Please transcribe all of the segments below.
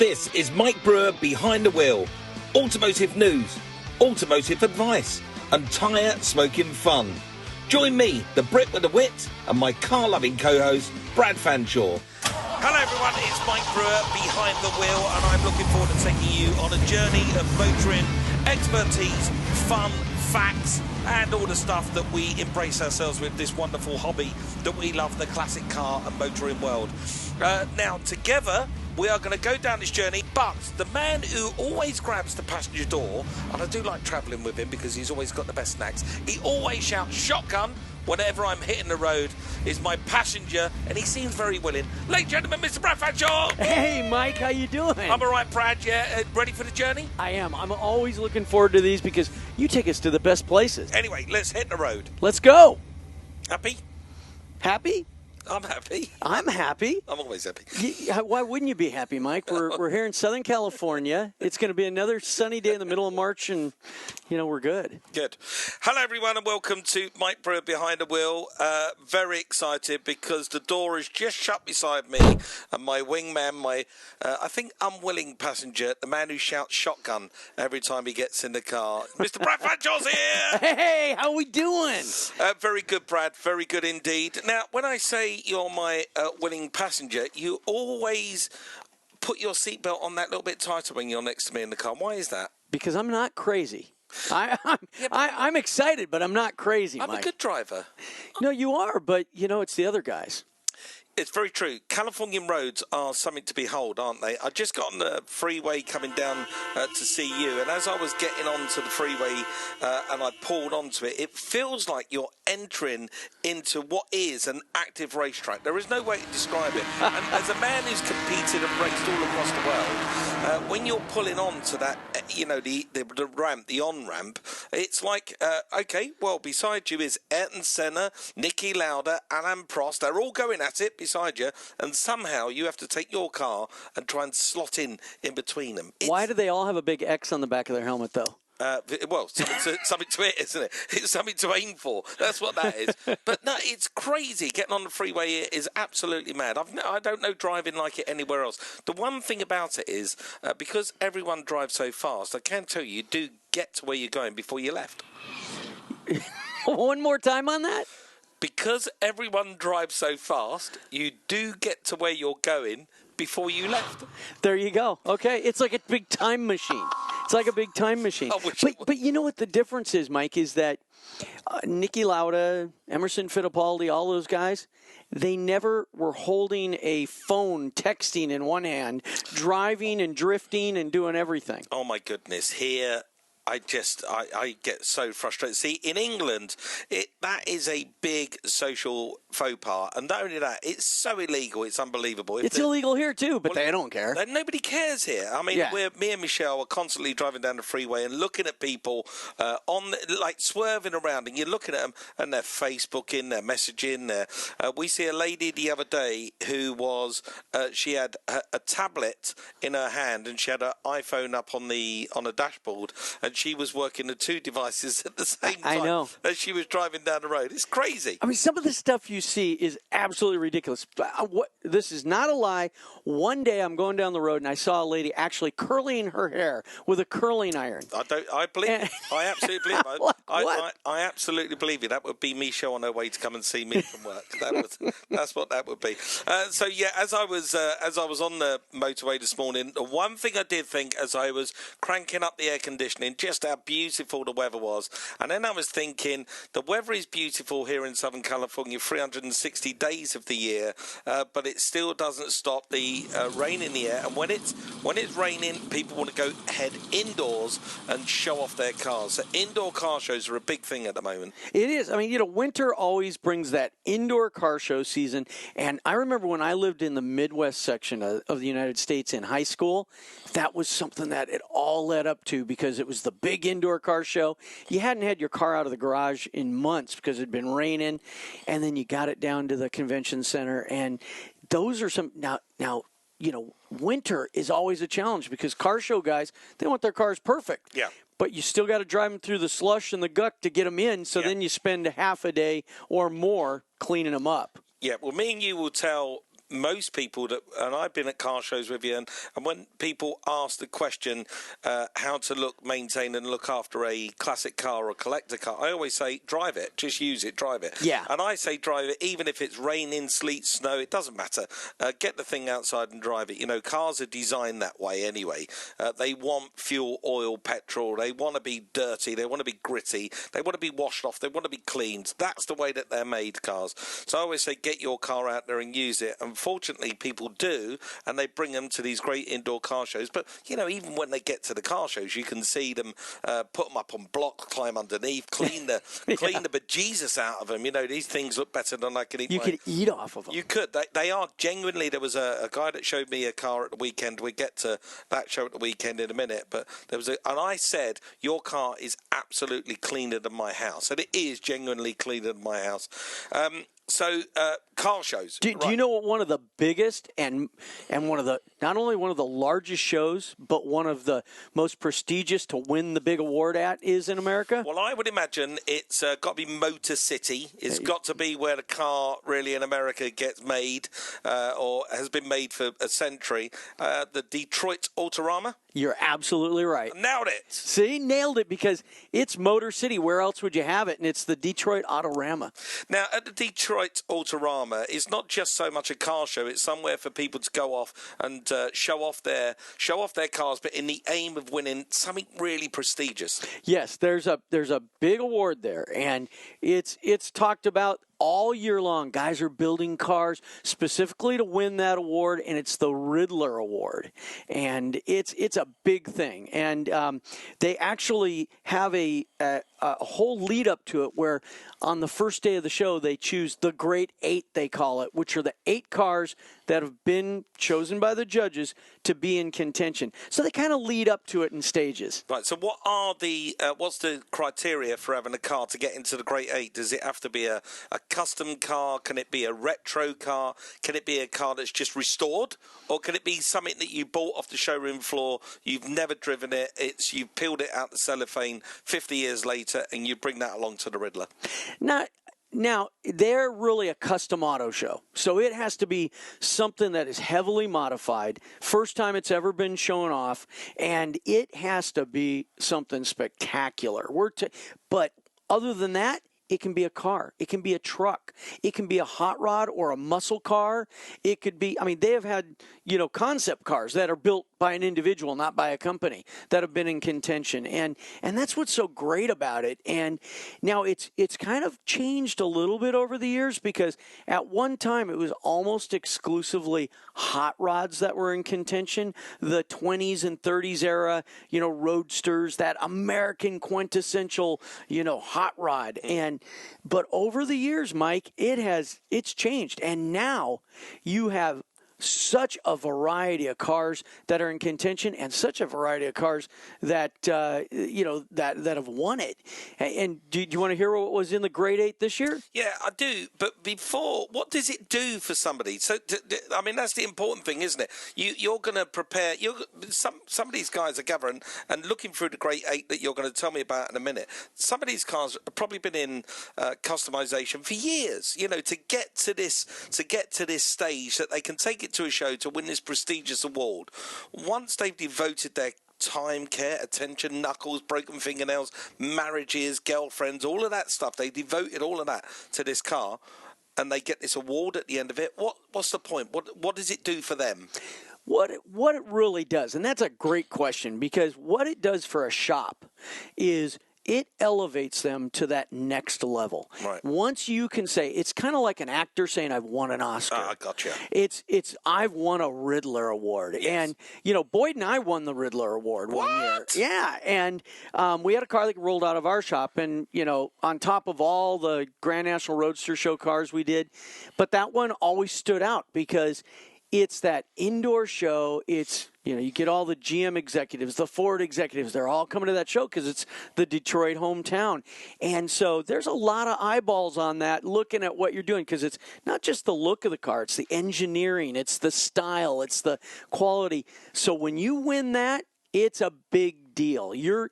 This is Mike Brewer behind the wheel. Automotive news, automotive advice, and tyre smoking fun. Join me, the Brit with the wit, and my car-loving co-host, Brad Fanshaw. Hello everyone, it's Mike Brewer behind the wheel, and I'm looking forward to taking you on a journey of motoring, expertise, fun, facts, and all the stuff that we embrace ourselves with, this wonderful hobby that we love, the classic car and motoring world. Now, together, we are going to go down this journey, but the man who always grabs the passenger door, and I do like travelling with him because he's always got the best snacks, he always shouts shotgun whenever I'm hitting the road, is my passenger, and he seems very willing. Ladies and gentlemen, Mr. Brad Fanshaw. Hey, Mike, how you doing? I'm all right, Brad. Yeah, ready for the journey? I am. I'm always looking forward to these because you take us to the best places. Anyway, let's hit the road. Let's go. Happy? Happy? I'm happy. I'm happy. I'm always happy. Why wouldn't you be happy, Mike? We're here in Southern California. It's going to be another sunny day in the middle of March, and, we're good. Good. Hello, everyone, and welcome to Mike Brewer Behind the Wheel. Very excited because the door is just shut beside me, and my wingman, my, I think, unwilling passenger, the man who shouts shotgun every time he gets in the car, Mr. Brad Fanshaw's here! Hey, how we doing? Very good, Brad. Very good indeed. Now, when I say you're my willing passenger, you always put your seatbelt on that little bit tighter when you're next to me in the car. Why is that? Because I'm not crazy. I'm excited, but I'm not crazy, I'm Mike. a good driver. No, you are, but, it's the other guys. It's very true. Californian roads are something to behold, aren't they? I just got on the freeway coming down to see you, and as I was getting onto the freeway and I pulled onto it, it feels like you're entering into what is an active racetrack. There is no way to describe it. And as a man who's competed and raced all across the world, when you're pulling on to that, the ramp, the on-ramp, it's like, okay, well, beside you is Ayrton Senna, Niki Lauda, Alain Prost. They're all going at it beside you, and somehow you have to take your car and try and slot in between them. Why do they all have a big X on the back of their helmet, though? Well, something to it, isn't it? It's something to aim for. That's what that is. But no, it's crazy. Getting on the freeway is absolutely mad. I don't know driving like it anywhere else. The one thing about it is, because everyone drives so fast, I can tell you do get to where you're going before you left. One more time on that? Because everyone drives so fast, you do get to where you're going before you left. There you go. Okay, it's like a big time machine. It's like a big time machine. But you know what the difference is, Mike, is that Niki Lauda, Emerson Fittipaldi, all those guys, they never were holding a phone, texting in one hand, driving and drifting and doing everything. Oh, my goodness. Here, I get so frustrated. See, in England, that is a big social faux pas. And not only that, it's so illegal, it's unbelievable. It's illegal here, too, but they don't care. Nobody cares here. I mean, me and Michelle are constantly driving down the freeway and looking at people swerving around, and you're looking at them, and they're Facebooking, they're messaging. We see a lady the other day who was, she had a tablet in her hand, and she had her iPhone up on the dashboard, and she was working the two devices at the same time. I know. As she was driving down the road. It's crazy. I mean, some of the stuff you see is absolutely ridiculous. This is not a lie. One day I'm going down the road and I saw a lady actually curling her hair with a curling iron. I believe it. I absolutely believe it. I absolutely believe you. That would be Michelle on her way to come and see me from work. That's what that would be. So yeah, as I was on the motorway this morning, the one thing I did think as I was cranking up the air conditioning, just how beautiful the weather was. And then I was thinking, the weather is beautiful here in Southern California 360 days of the year, but it still doesn't stop the rain in the air. And when it's raining, people want to head indoors and show off their cars. So indoor car shows are a big thing at the moment. It is. I mean, winter always brings that indoor car show season. And I remember when I lived in the Midwest section of the United States in high school, that was something that it all led up to because it was the big indoor car show. You hadn't had your car out of the garage in months because it had been raining, and then you got it down to the convention center. And those are some now. Winter is always a challenge because car show guys, they want their cars perfect. Yeah. But you still got to drive them through the slush and the guck to get them in. So then you spend half a day or more cleaning them up. Yeah. Well, me and you will tell most people and I've been at car shows with you, and when people ask the question how to maintain and look after a classic car or a collector car, I always say drive it, just use it, drive it. Yeah. And I say drive it even if it's raining, sleet, snow, it doesn't matter. Get the thing outside and drive it. You know, cars are designed that way anyway. They want fuel, oil, petrol. They want to be dirty. They want to be gritty. They want to be washed off. They want to be cleaned. That's the way that they're made, cars. So I always say get your car out there and use it. Unfortunately, people do, and they bring them to these great indoor car shows. But, you know, even when they get to the car shows, you can see them put them up on blocks, climb underneath, clean the bejesus out of them. You know, these things look better than I can eat. You could eat off of them. You could. They are genuinely. There was a guy that showed me a car at the weekend. We get to that show at the weekend in a minute. But there was and I said, your car is absolutely cleaner than my house. And it is genuinely cleaner than my house. So car shows. Do you know what one of the biggest and one of the not only one of the largest shows, but one of the most prestigious to win the big award at is in America? Well, I would imagine it's got to be Motor City. It's got to be where the car really in America gets made or has been made for a century. The Detroit Autorama. You're absolutely right. Nailed it. See, nailed it, because it's Motor City. Where else would you have it? And it's the Detroit Autorama. Now, at the Detroit Autorama, it's not just so much a car show. It's somewhere for people to go off and show off their cars, but in the aim of winning something really prestigious. Yes, there's a big award there, and it's talked about all year long. Guys are building cars specifically to win that award, and it's the Riddler Award, and it's a big thing. And they actually have a whole lead up to it, where on the first day of the show they choose the Great 8, they call it, which are the 8 cars that have been chosen by the judges to be in contention. So they kind of lead up to it in stages. Right. So what are what's the criteria for having a car to get into the Great 8? Does it have to be a custom car? Can it be a retro car? Can it be a car that's just restored? Or can it be something that you bought off the showroom floor, you've never driven it, you've peeled it out the cellophane 50 years later, and you bring that along to the Riddler? Now, they're really a custom auto show, so it has to be something that is heavily modified, first time it's ever been shown off, and it has to be something spectacular. But other than that, it can be a car. It can be a truck. It can be a hot rod or a muscle car. It could be, they have had, concept cars that are built by an individual, not by a company, that have been in contention. And that's what's so great about it. And now it's kind of changed a little bit over the years, because at one time it was almost exclusively hot rods that were in contention, the 20s and 30s era, roadsters, that American quintessential, hot rod. But over the years, Mike, it's changed. And now you have such a variety of cars that are in contention, and such a variety of cars that that have won it. And do you want to hear what was in the Great 8 this year? Yeah, I do. But before, what does it do for somebody? So, that's the important thing, isn't it? You're going to prepare. Some of these guys are gathering and looking through the Great 8 that you're going to tell me about in a minute. Some of these cars have probably been in customization for years. To get to this stage that they can take it to a show to win this prestigious award. Once they've devoted their time, care, attention, knuckles, broken fingernails, marriages, girlfriends, all of that stuff, they devoted all of that to this car, and they get this award at the end of it. What's the point? What does it do for them? What it really does, and that's a great question, because what it does for a shop is it elevates them to that next level. Right. Once you can say, it's kind of like an actor saying, I've won an Oscar. I gotcha. It's I've won a Riddler Award. Yes. And, Boyd and I won the Riddler Award one year. Yeah, and we had a car that rolled out of our shop, and, on top of all the Grand National Roadster Show cars we did, but that one always stood out because it's that indoor show. It's, you get all the GM executives, the Ford executives, they're all coming to that show because it's the Detroit hometown. And so there's a lot of eyeballs on that looking at what you're doing, because it's not just the look of the car, it's the engineering, it's the style, it's the quality. So when you win that, it's a big big deal. You're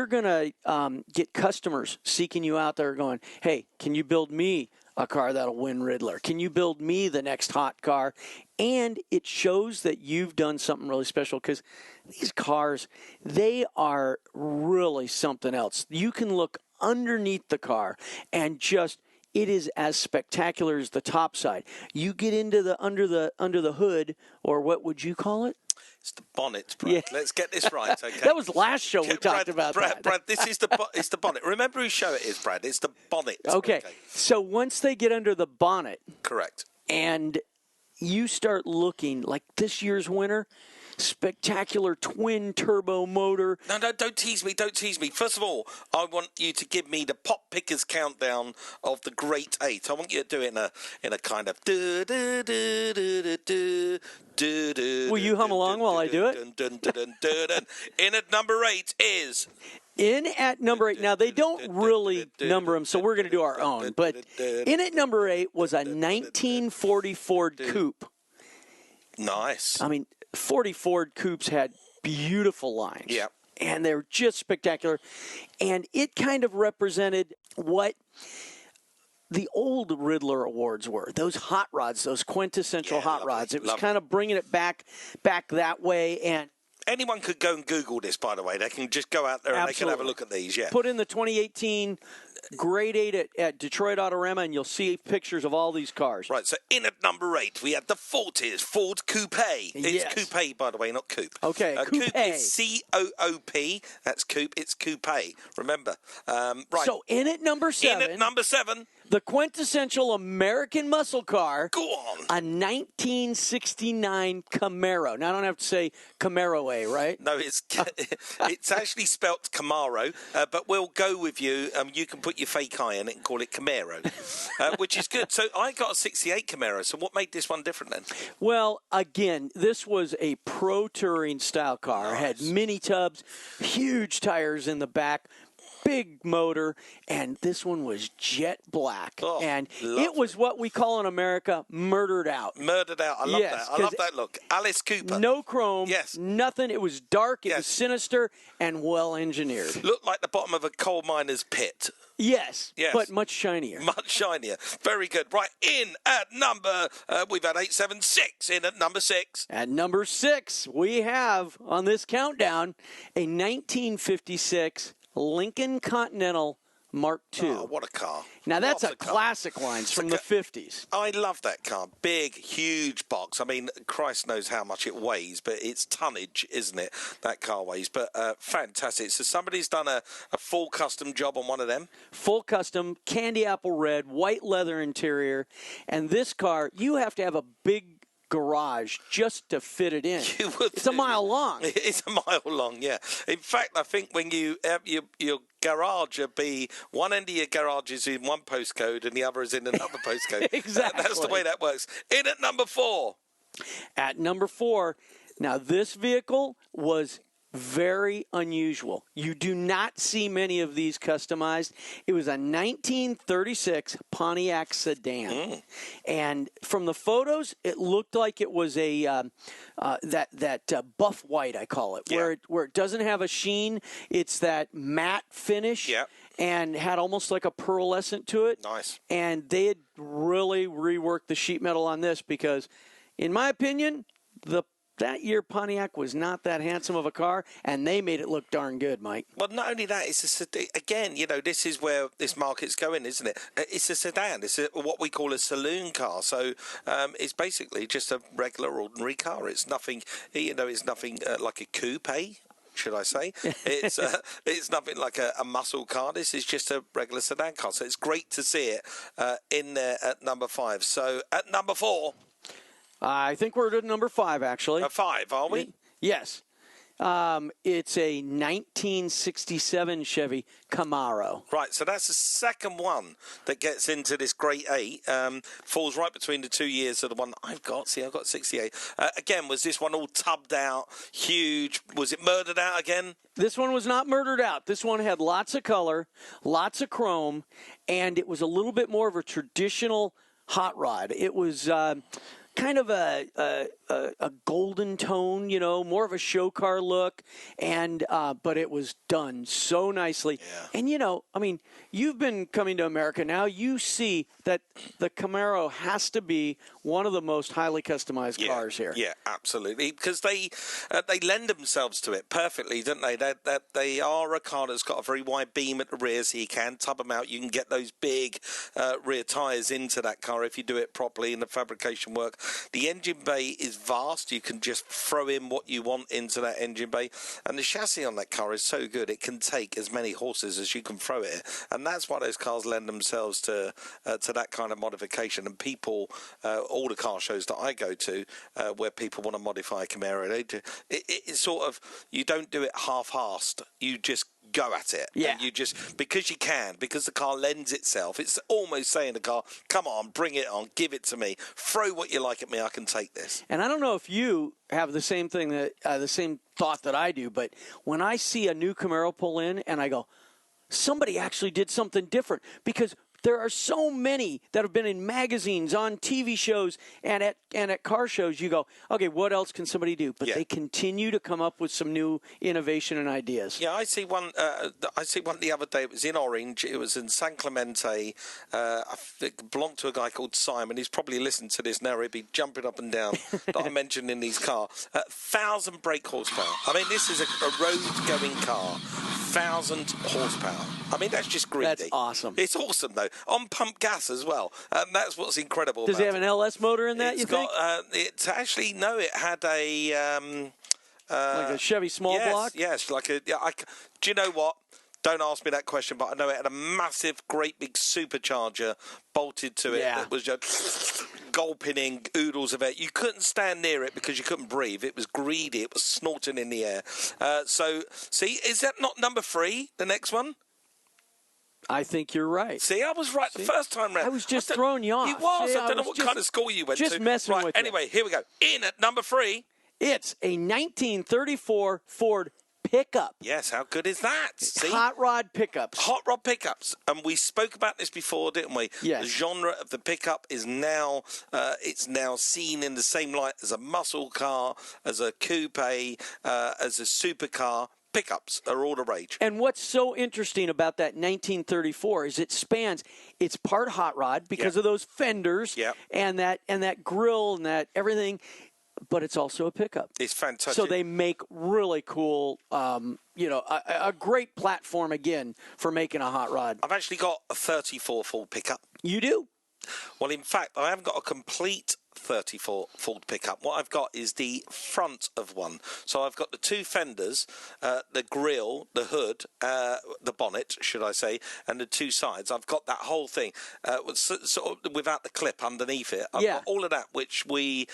going to get customers seeking you out there going, hey, can you build me a car that'll win Riddler? Can you build me the next hot car? And it shows that you've done something really special because these cars, they are really something else. You can look underneath the car and just it is as spectacular as the top side. You get into the under the hood, or what would you call it? It's the bonnet, Brad. Yeah. Let's get this right, okay? That was last show we talked about that. Brad, this is it's the bonnet. Remember whose show it is, Brad? It's the bonnet. Okay. So once they get under the bonnet. Correct. And you start looking like this year's winner, spectacular twin turbo motor. No, don't tease me. Don't tease me. First of all, I want you to give me the pop pickers countdown of the Great Eight. I want you to do it in a kind of. Will you hum along while I do it? In at number 8 is. In at number 8. Now, they don't really number them, so we're going to do our own. But in at number 8 was a 1940 Ford Coupe. Nice. I mean, 40 Ford Coupes had beautiful lines. Yeah. And they're just spectacular. And it kind of represented what the old Riddler awards were. Those hot rods, those quintessential hot rods. It was kind of bringing it back that way. And anyone could go and Google this, by the way. They can just go out there and they can have a look at these, yeah. Put in the 2018 Grade 8 at Detroit Autorama, and you'll see pictures of all these cars. Right, so in at number 8, we had the 40s Ford Coupe. It's coupe, by the way, not coupe. Okay, coupe. Coupe is C-O-O-P. That's coupe. It's coupe. Remember. Right. So in at number 7. In at number 7. The quintessential American muscle car. Go on. A 1969 Camaro. Now, I don't have to say Camaro A, right? No, it's actually spelt Camaro, but we'll go with you. You can put your fake eye in it and call it Camaro, which is good. So I got a 68 Camaro. So what made this one different then? Well, again, this was a pro touring style car. Nice. It had mini tubs, huge tires in the back, big motor, and this one was jet black. Oh, and lovely. it was what we call in America murdered out. Murdered out. I love Yes, that. I love that look. Alice Cooper. No chrome. Yes. Nothing. It was dark. It Yes. was sinister and well engineered. Looked like the bottom of a coal miner's pit. Yes, Yes. but much shinier. Much shinier. Very good. Right, in at number, we've had 876. In at number 6. At number 6, we have on this countdown a 1956 Lincoln Continental Mark II. Oh, what a car. Now, that's What a car. classic lines from the 50s. I love that car. Big, huge box. I mean, Christ knows how much it weighs, but it's tonnage, isn't it? That car weighs. But fantastic. So somebody's done a full custom job on one of them. Full custom, candy apple red, white leather interior. And this car, you have to have a big garage just to fit it in. It's a mile long. It's a mile long, yeah. In fact, I think when you have your garage, will be one end of your garage is in one postcode and the other is in another postcode. Exactly. That's the way that works. In at number 4. At number 4, now this vehicle was very unusual. You do not see many of these customized. It was a 1936 Pontiac sedan. And from the photos, it looked like it was a buff white, I call it, Yeah. where it doesn't have a sheen. It's that matte finish. Yeah. And had almost like a pearlescent to it. Nice. And they had really reworked the sheet metal on this because, in my opinion, that year Pontiac was not that handsome of a car, and they made it look darn good, Mike. Well, not only that, again, this is where this market's going, isn't it? It's a sedan. It's what we call a saloon car. So it's basically just a regular, ordinary car. It's nothing, it's nothing like a coupe, should I say? It's nothing like a muscle car. This is just a regular sedan car. So it's great to see it in there at number 5. So at number 4. I think we're at number 5, actually. 5, are we? Yes. It's a 1967 Chevy Camaro. Right, so that's the second one that gets into this Great 8. Falls right between the 2 years of the one I've got. See, I've got 68. Again, was this one all tubbed out, huge? Was it murdered out again? This one was not murdered out. This one had lots of color, lots of chrome, and it was a little bit more of a traditional hot rod. It was kind of a golden tone, more of a show car look, and but it was done so nicely. Yeah. And you've been coming to America now. You see that the Camaro has to be one of the most highly customized cars here. Yeah, absolutely, because they lend themselves to it perfectly, don't they? They are a car that's got a very wide beam at the rear, so you can tub them out. You can get those big rear tyres into that car if you do it properly in the fabrication work. The engine bay is vast. You can just throw in what you want into that engine bay. And the chassis on that car is so good, it can take as many horses as you can throw it. And that's why those cars lend themselves to that kind of modification. And people, all the car shows that I go to, where people want to modify a Camaro, it's sort of, you don't do it half-assed. You just go at it. Yeah. And you just, because you can, because the car lends itself, it's almost saying to the car, come on, bring it on, give it to me, throw what you like at me, I can take this. And I don't know if you have the same thing, the same thought that I do, but when I see a new Camaro pull in and I go, somebody actually did something different, because there are so many that have been in magazines, on TV shows, and at car shows. You go, okay, what else can somebody do? But they continue to come up with some new innovation and ideas. Yeah, I see one. The other day. It was in Orange. It was in San Clemente. It belonged to a guy called Simon. He's probably listened to this now. He'd be jumping up and down that I mentioned in his car. 1,000 brake horsepower. I mean, this is a road-going car. 1,000 horsepower. I mean, that's just greedy. That's awesome. It's awesome, though. On pump gas as well. That's what's incredible. Does it have an LS motor in that, you think? It's actually, no, it had a... like a Chevy small block? Yes, like a... Yeah, do you know what? Don't ask me that question, but I know it had a massive, great big supercharger bolted to it that was just gulping in oodles of air. You couldn't stand near it because you couldn't breathe. It was greedy. It was snorting in the air. So, see, is that not number 3, the next one? I think you're right. See, I was right the first time round. I was just throwing you off. You was. See, I don't know what kind of school you went to. Just messing with you. Anyway, here we go. In at number 3. It's a 1934 Ford pickup. Yes, how good is that? See? Hot rod pickups. Hot rod pickups. And we spoke about this before, didn't we? Yes. The genre of the pickup is now, it's now seen in the same light as a muscle car, as a coupe, as a supercar. Pickups are all the rage. And what's so interesting about that 1934 is it spans. It's part hot rod because of those fenders and that grill and that everything, but it's also a pickup. It's fantastic. So they make really cool, a great platform again for making a hot rod. I've actually got a 34 Ford pickup. You do? Well, in fact, I haven't got a complete 34 Ford pickup. What I've got is the front of one. So I've got the 2 fenders, the grille, the hood, the bonnet, should I say, and the 2 sides. I've got that whole thing sort of without the clip underneath it. I've got all of that, which we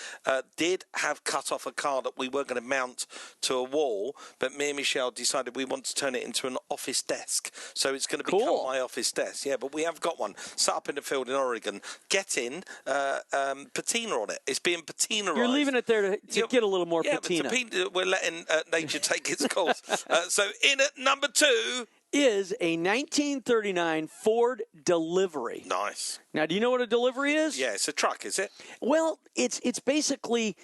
did have cut off a car that we were going to mount to a wall, but me and Michelle decided we want to turn it into an office desk. So it's going to become my office desk. Yeah, but we have got one set up in the field in Oregon. Get in, patina on it. It's being patinarized. You're leaving it there to get a little more patina. We're letting nature take its course. So in at number 2 is a 1939 Ford Delivery. Nice. Now, do you know what a delivery is? Yeah, it's a truck, is it? Well, it's basically,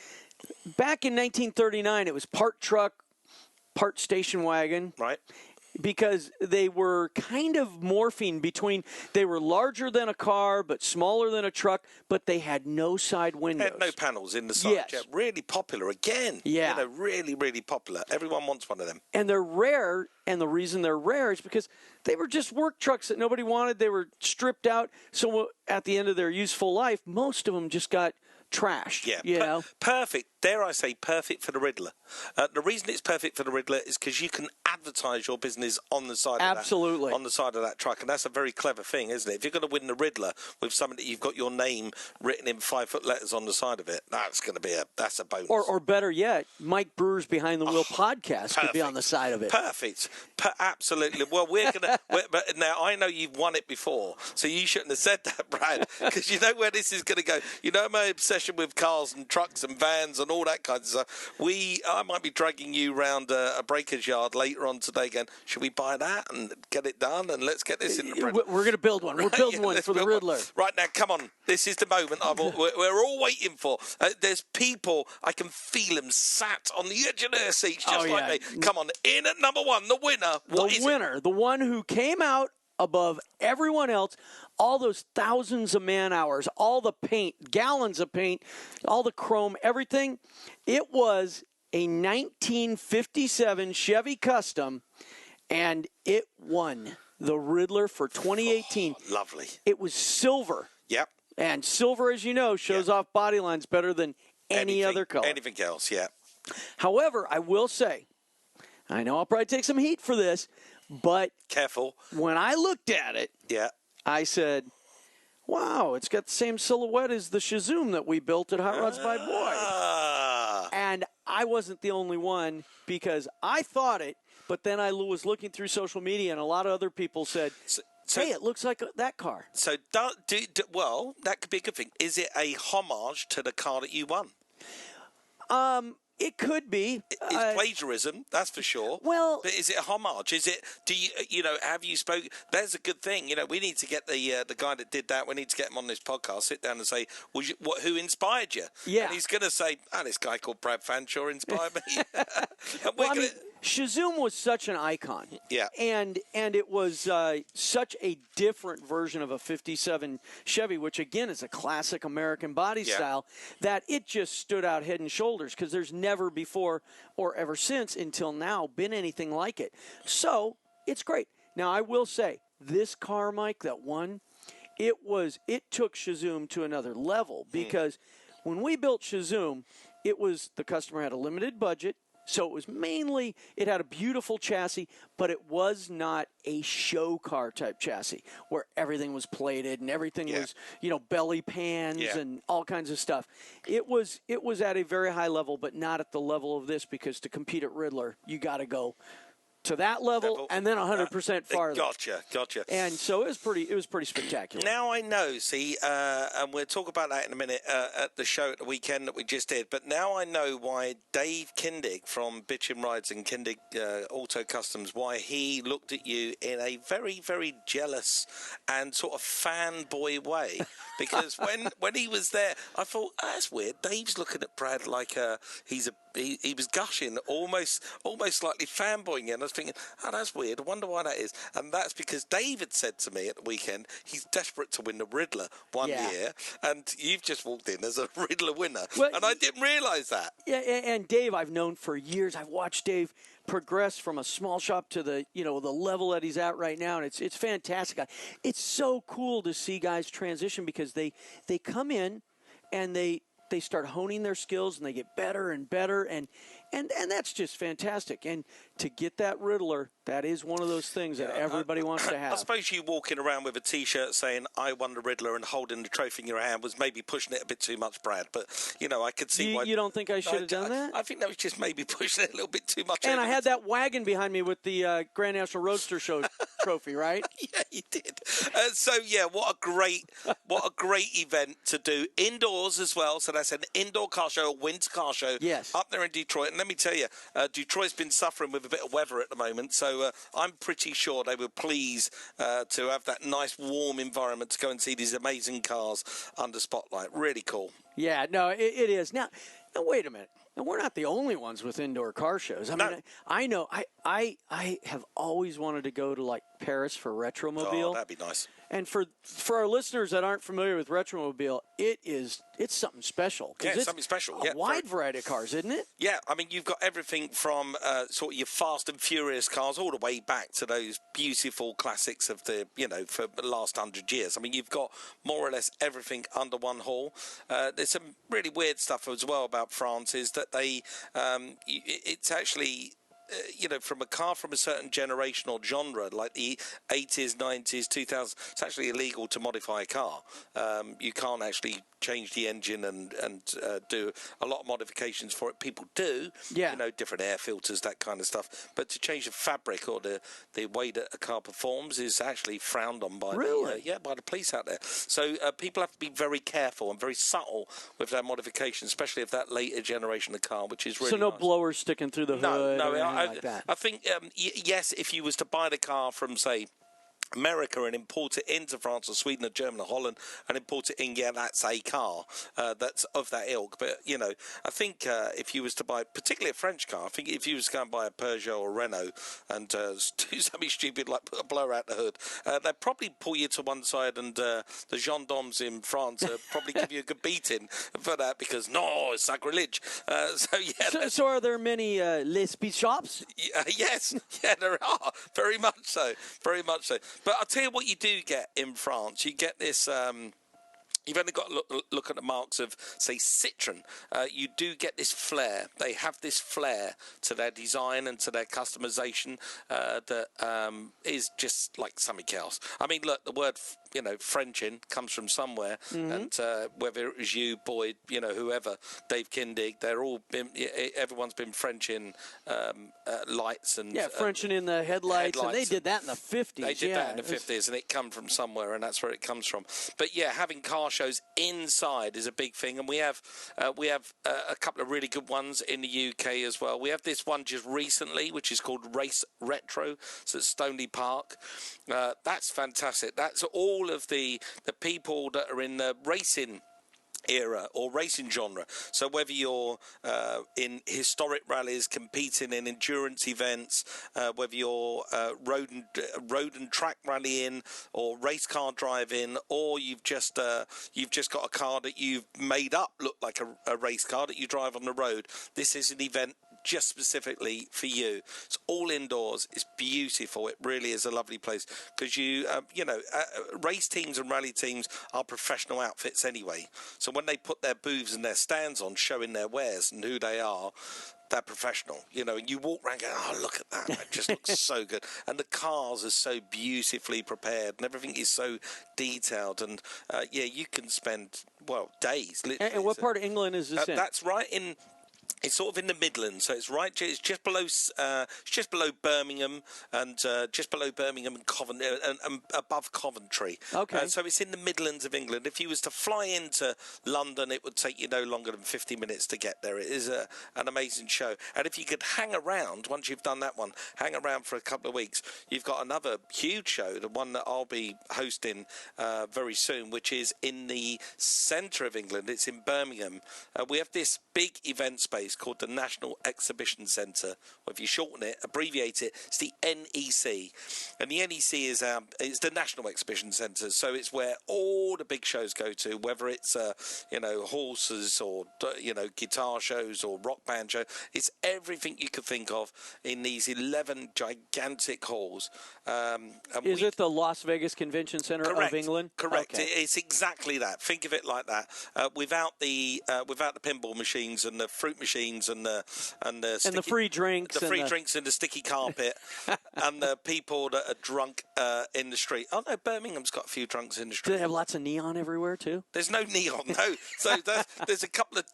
back in 1939, it was part truck, part station wagon. Right. Because they were kind of morphing between, they were larger than a car, but smaller than a truck, but they had no side windows. Had no panels in the side. Yes. Yeah, really popular again. Yeah. Really, really popular. Everyone wants one of them. And they're rare, and the reason they're rare is because they were just work trucks that nobody wanted. They were stripped out. So at the end of their useful life, most of them just got trashed. Yeah, perfect. Dare I say, perfect for the Riddler. The reason it's perfect for the Riddler is because you can advertise your business on the side of that, on the side of that truck, and that's a very clever thing, isn't it? If you're going to win the Riddler with something that you've got your name written in 5-foot letters on the side of it, that's going to be a bonus. Or better yet, Mike Brewer's Behind the Wheel podcast could be on the side of it. Perfect. Absolutely. Well, we're going to. But now I know you've won it before, so you shouldn't have said that, Brad, because you know where this is going to go. You know my obsession with cars and trucks and vans and and all that kind of stuff. I might be dragging you round a breaker's yard later on today going, should we buy that and get it done and let's get this in the We're going to build one. We're building one for the Riddler. Right now, come on. This is the moment we're all waiting for. There's people, I can feel them sat on the edge of their seats just like me. Come on, in at number one, the winner. The one who came out above everyone else, all those thousands of man hours, all the paint, gallons of paint, all the chrome, everything. It was a 1957 Chevy Custom, and it won the Riddler for 2018. Oh, lovely. It was silver. Yep. And silver, as you know, shows off body lines better than any other color. Anything else, yeah. However, I will say, I know I'll probably take some heat for this, but careful. When I looked at it, I said, wow, it's got the same silhouette as the Shazoom that we built at Hot Rods by Boy. And I wasn't the only one because I thought it, but then I was looking through social media and a lot of other people said, hey, it looks like that car. So, well, that could be a good thing. Is it a homage to the car that you won? It could be. It's plagiarism, that's for sure. Well, but is it a homage? Is it? Do you, have you spoken? There's a good thing. We need to get the guy that did that. We need to get him on this podcast. Sit down and say, who inspired you? Yeah. And he's going to say, this guy called Brad Fanshaw inspired me. Shazoom was such an icon. Yeah. And it was such a different version of a 57 Chevy, which, again, is a classic American body style, that it just stood out head and shoulders because there's never before or ever since until now been anything like it. So it's great. Now, I will say, this car, Mike, that won, it took Shazoom to another level because when we built Shazoom, the customer had a limited budget. So it was mainly, it had a beautiful chassis, but it was not a show car type chassis where everything was plated and everything was, belly pans and all kinds of stuff. It was at a very high level, but not at the level of this because to compete at Riddler, you got to go to that level and then 100% farther. Gotcha. And so it was pretty spectacular. Now I know, and we'll talk about that in a minute at the show at the weekend that we just did, but now I know why Dave Kindig from Bitchin' Rides and Kindig Auto Customs, why he looked at you in a very, very jealous and sort of fanboy way. Because when he was there, I thought, that's weird. Dave's looking at Brad like he was gushing, almost slightly fanboying, and I was thinking, that's weird. I wonder why that is. And that's because David said to me at the weekend, he's desperate to win the Riddler one year, and you've just walked in as a Riddler winner, and I didn't realise that. Yeah, and Dave, I've known for years. I've watched Dave progress from a small shop to the the level that he's at right now, and it's fantastic. It's so cool to see guys transition because they come in and they start honing their skills and they get better and better and that's just fantastic. And to get that Riddler, that is one of those things that everybody wants to have. I suppose you walking around with a T-shirt saying I won the Riddler and holding the trophy in your hand was maybe pushing it a bit too much, Brad, but I could see why. You don't think I should have done that? I think that was just maybe pushing it a little bit too much. And I had that wagon behind me with the Grand National Roadster Show trophy, right? Yeah, you did. What a great event to do indoors as well. So that's an indoor car show, a winter car show, up there in Detroit. And let me tell you, Detroit's been suffering with a bit of weather at the moment, so I'm pretty sure they were pleased to have that nice warm environment to go and see these amazing cars under spotlight. Really cool. Yeah, no, it is. Now, wait a minute. And we're not the only ones with indoor car shows. I mean, I know I have always wanted to go to like Paris for Retromobile. Oh, that'd be nice. And for our listeners that aren't familiar with Retromobile, it's something special. Yeah, it's something special. A wide variety of cars, isn't it? Yeah, I mean, you've got everything from sort of your Fast and Furious cars all the way back to those beautiful classics of the, for the last 100 years. I mean, you've got more or less everything under one hall. There's some really weird stuff as well about France is that it's actually from a car from a certain generation or genre, like the 80s, 90s, 2000s, it's actually illegal to modify a car. You can't actually change the engine and do a lot of modifications for it. People do, different air filters, that kind of stuff. But to change the fabric or the way that a car performs is actually frowned on by by the police out there. So people have to be very careful and very subtle with their modifications, especially of that later generation of car, which is really so no nice. Blowers sticking through the hood or anything like that. I think yes, if you was to buy the car from say America and import it into France or Sweden or Germany or Holland and import it in, that's a car that's of that ilk. But, I think if you was to buy, particularly a French car, I think if you was to go and buy a Peugeot or Renault and do something stupid like put a blower out the hood, they'd probably pull you to one side and the gendarmes in France probably give you a good beating for that because, no, it's sacrilege. So are there many Les Speed shops? Yes, there are. Very much so. Very much so. But I'll tell you what you do get in France. You get this... You've only got to look at the marks of, say, Citroën. You do get this flair. They have this flair to their design and to their customization that is just like something else. I mean, look, the word, Frenchin comes from somewhere. Mm-hmm. And whether it was you, Boyd, whoever, Dave Kindig, everyone's been Frenching lights and... Yeah, Frenching in the headlights, and they did that in the 50s. They did that in the 50s, and it come from somewhere, and that's where it comes from. But, having car shows inside is a big thing, and we have a couple of really good ones in the UK as well. We have this one just recently, which is called Race Retro. It's at Stoneleigh Park. That's fantastic. That's all of the people that are in the racing era or racing genre. So whether you're in historic rallies, competing in endurance events, whether you're road and track rallying or race car driving, or you've just got a car that you've made up look like a race car that you drive on the road, this is an event just specifically for you. It's all indoors. It's beautiful. It really is a lovely place because race teams and rally teams are professional outfits anyway. So when they put their booths and their stands on showing their wares and who they are, they're professional, and you walk around going, oh, look at that. It just looks so good. And the cars are so beautifully prepared and everything is so detailed. And, you can spend, days. Literally. And what part of England is this in? That's right in... It's sort of in the Midlands, so it's right. It's just below Birmingham, and just below Birmingham and Coventry, and above Coventry. Okay. So it's in the Midlands of England. If you was to fly into London, it would take you no longer than 50 minutes to get there. It is an amazing show, and if you could hang around once you've done that one, hang around for a couple of weeks, you've got another huge show, the one that I'll be hosting very soon, which is in the centre of England. It's in Birmingham. We have this big event space called the National Exhibition Centre, or if you shorten it, abbreviate it, it's the NEC. And the NEC is the National Exhibition Centre, so it's where all the big shows go to, whether it's horses or guitar shows or rock band shows. It's everything you could think of in these 11 gigantic halls. Is it the Las Vegas Convention Center of England? Correct. Okay. It's exactly that. Think of it like that. Without the pinball machines and the fruit machines and the free drinks, drinks and the sticky carpet, and the people that are drunk in the street. Oh no, Birmingham's got a few drunks in the street. Do they have lots of neon everywhere too? There's no neon, no. So there's a couple of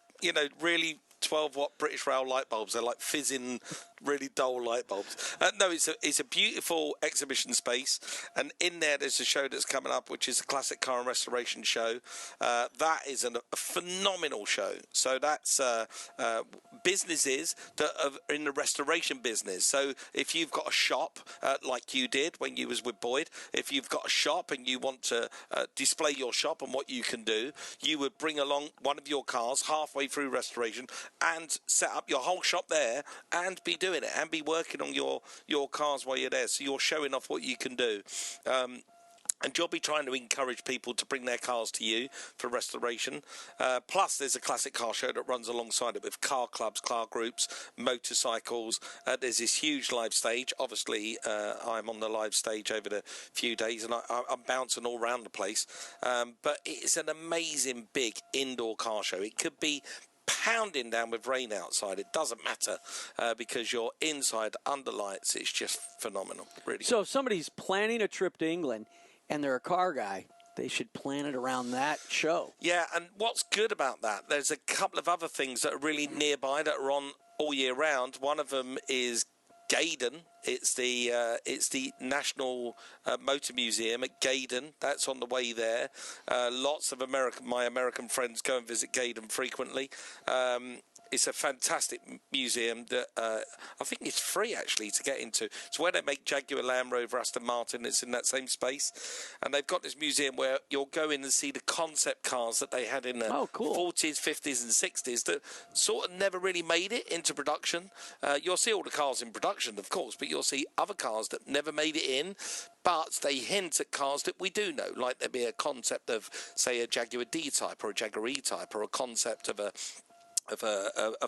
really 12-watt British Rail light bulbs. They're like fizzing, really dull light bulbs. No, it's a beautiful exhibition space, and in there's a show that's coming up, which is a classic car and restoration show. That is a phenomenal show. So that's businesses that are in the restoration business. So if you've got a shop like you did when you was with Boyd, if you've got a shop and you want to display your shop and what you can do, you would bring along one of your cars halfway through restoration and set up your whole shop there and be doing it and be working on your cars while you're there. So you're showing off what you can do. And you'll be trying to encourage people to bring their cars to you for restoration. Plus, there's a classic car show that runs alongside it with car clubs, car groups, motorcycles. There's this huge live stage. Obviously, I'm on the live stage over the few days, and I'm bouncing all around the place. But it's an amazing big indoor car show. It could be pounding down with rain outside. It doesn't matter because you're inside under lights. It's just phenomenal, really. So if somebody's planning a trip to England and they're a car guy, they should plan it around that show. Yeah, and what's good about that, there's a couple of other things that are really nearby that are on all year round. One of them is Gaydon. It's the National Motor Museum at Gaydon. That's on the way there. Lots of my American friends go and visit Gaydon frequently. It's a fantastic museum that I think it's free, actually, to get into. It's where they make Jaguar, Land Rover, Aston Martin. It's in that same space. And they've got this museum where you'll go in and see the concept cars that they had in the 40s, 50s and 60s that sort of never really made it into production. You'll see all the cars in production, of course, but you'll see other cars that never made it in. But they hint at cars that we do know, like there'd be a concept of, say, a Jaguar D-Type or a Jaguar E-Type or a concept of a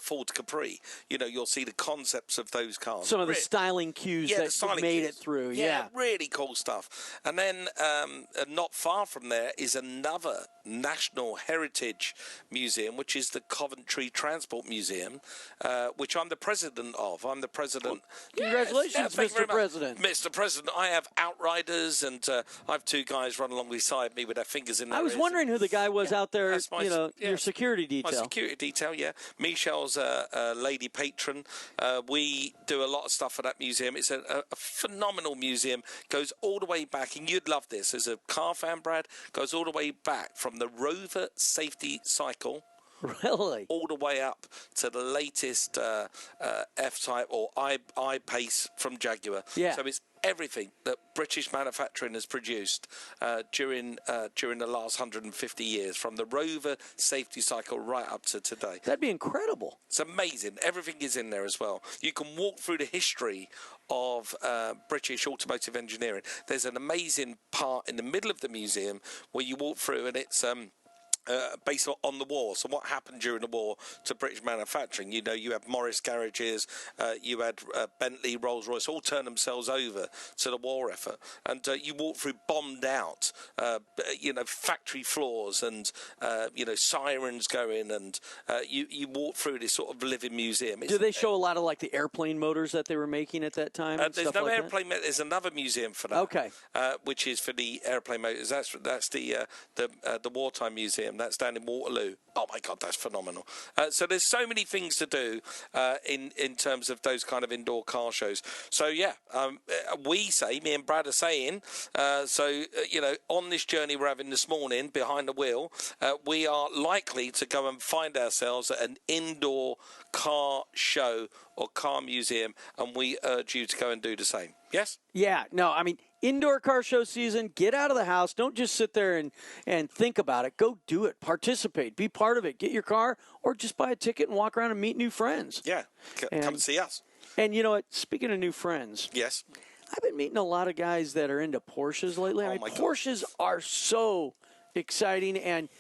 Ford Capri. You know, you'll see the concepts of those cars. Some of the styling cues that made it through. Yeah, really cool stuff. And then not far from there is another National Heritage Museum, which is the Coventry Transport Museum, which I'm the president of. I'm the president. Well, congratulations, Mr. President. Mr. President, I have outriders, and I have two guys run along beside me with their fingers in their ears. I was wondering who the guy was out there, your security detail. My security detail, yeah. Michelle's a lady patron. We do a lot of stuff at that museum. It's a phenomenal museum. Goes all the way back, and you'd love this. As a car fan, Brad, goes all the way back from the Rover safety cycle. Really? All the way up to the latest F-Type or I-Pace from Jaguar. Yeah. So it's everything that British manufacturing has produced during the last 150 years, from the Rover safety cycle right up to today. That'd be incredible. It's amazing. Everything is in there as well. You can walk through the history of British automotive engineering. There's an amazing part in the middle of the museum where you walk through, and it's based on the war. So what happened during the war to British manufacturing? You know, you had Morris garages, you had Bentley, Rolls-Royce, all turn themselves over to the war effort. And you walk through bombed out, factory floors and, sirens going, and you walk through this sort of living museum. Do they show a lot of, like, the airplane motors that they were making at that time? There's no airplane motors. There's another museum for that. Okay. Which is for the airplane motors. That's the wartime museum. That's down in Waterloo. Oh my God, that's phenomenal. So there's so many things to do in terms of those kind of indoor car shows. So yeah, me and Brad are saying, on this journey we're having this morning behind the wheel, we are likely to go and find ourselves at an indoor car show or car museum, and we urge you to go and do the same. Yes? Yeah. No, I mean, indoor car show season, get out of the house. Don't just sit there and think about it. Go do it. Participate. Be part of it. Get your car, or just buy a ticket and walk around and meet new friends. Yeah. Come and see us. And you know what? Speaking of new friends. Yes. I've been meeting a lot of guys that are into Porsches lately. Porsches are so exciting and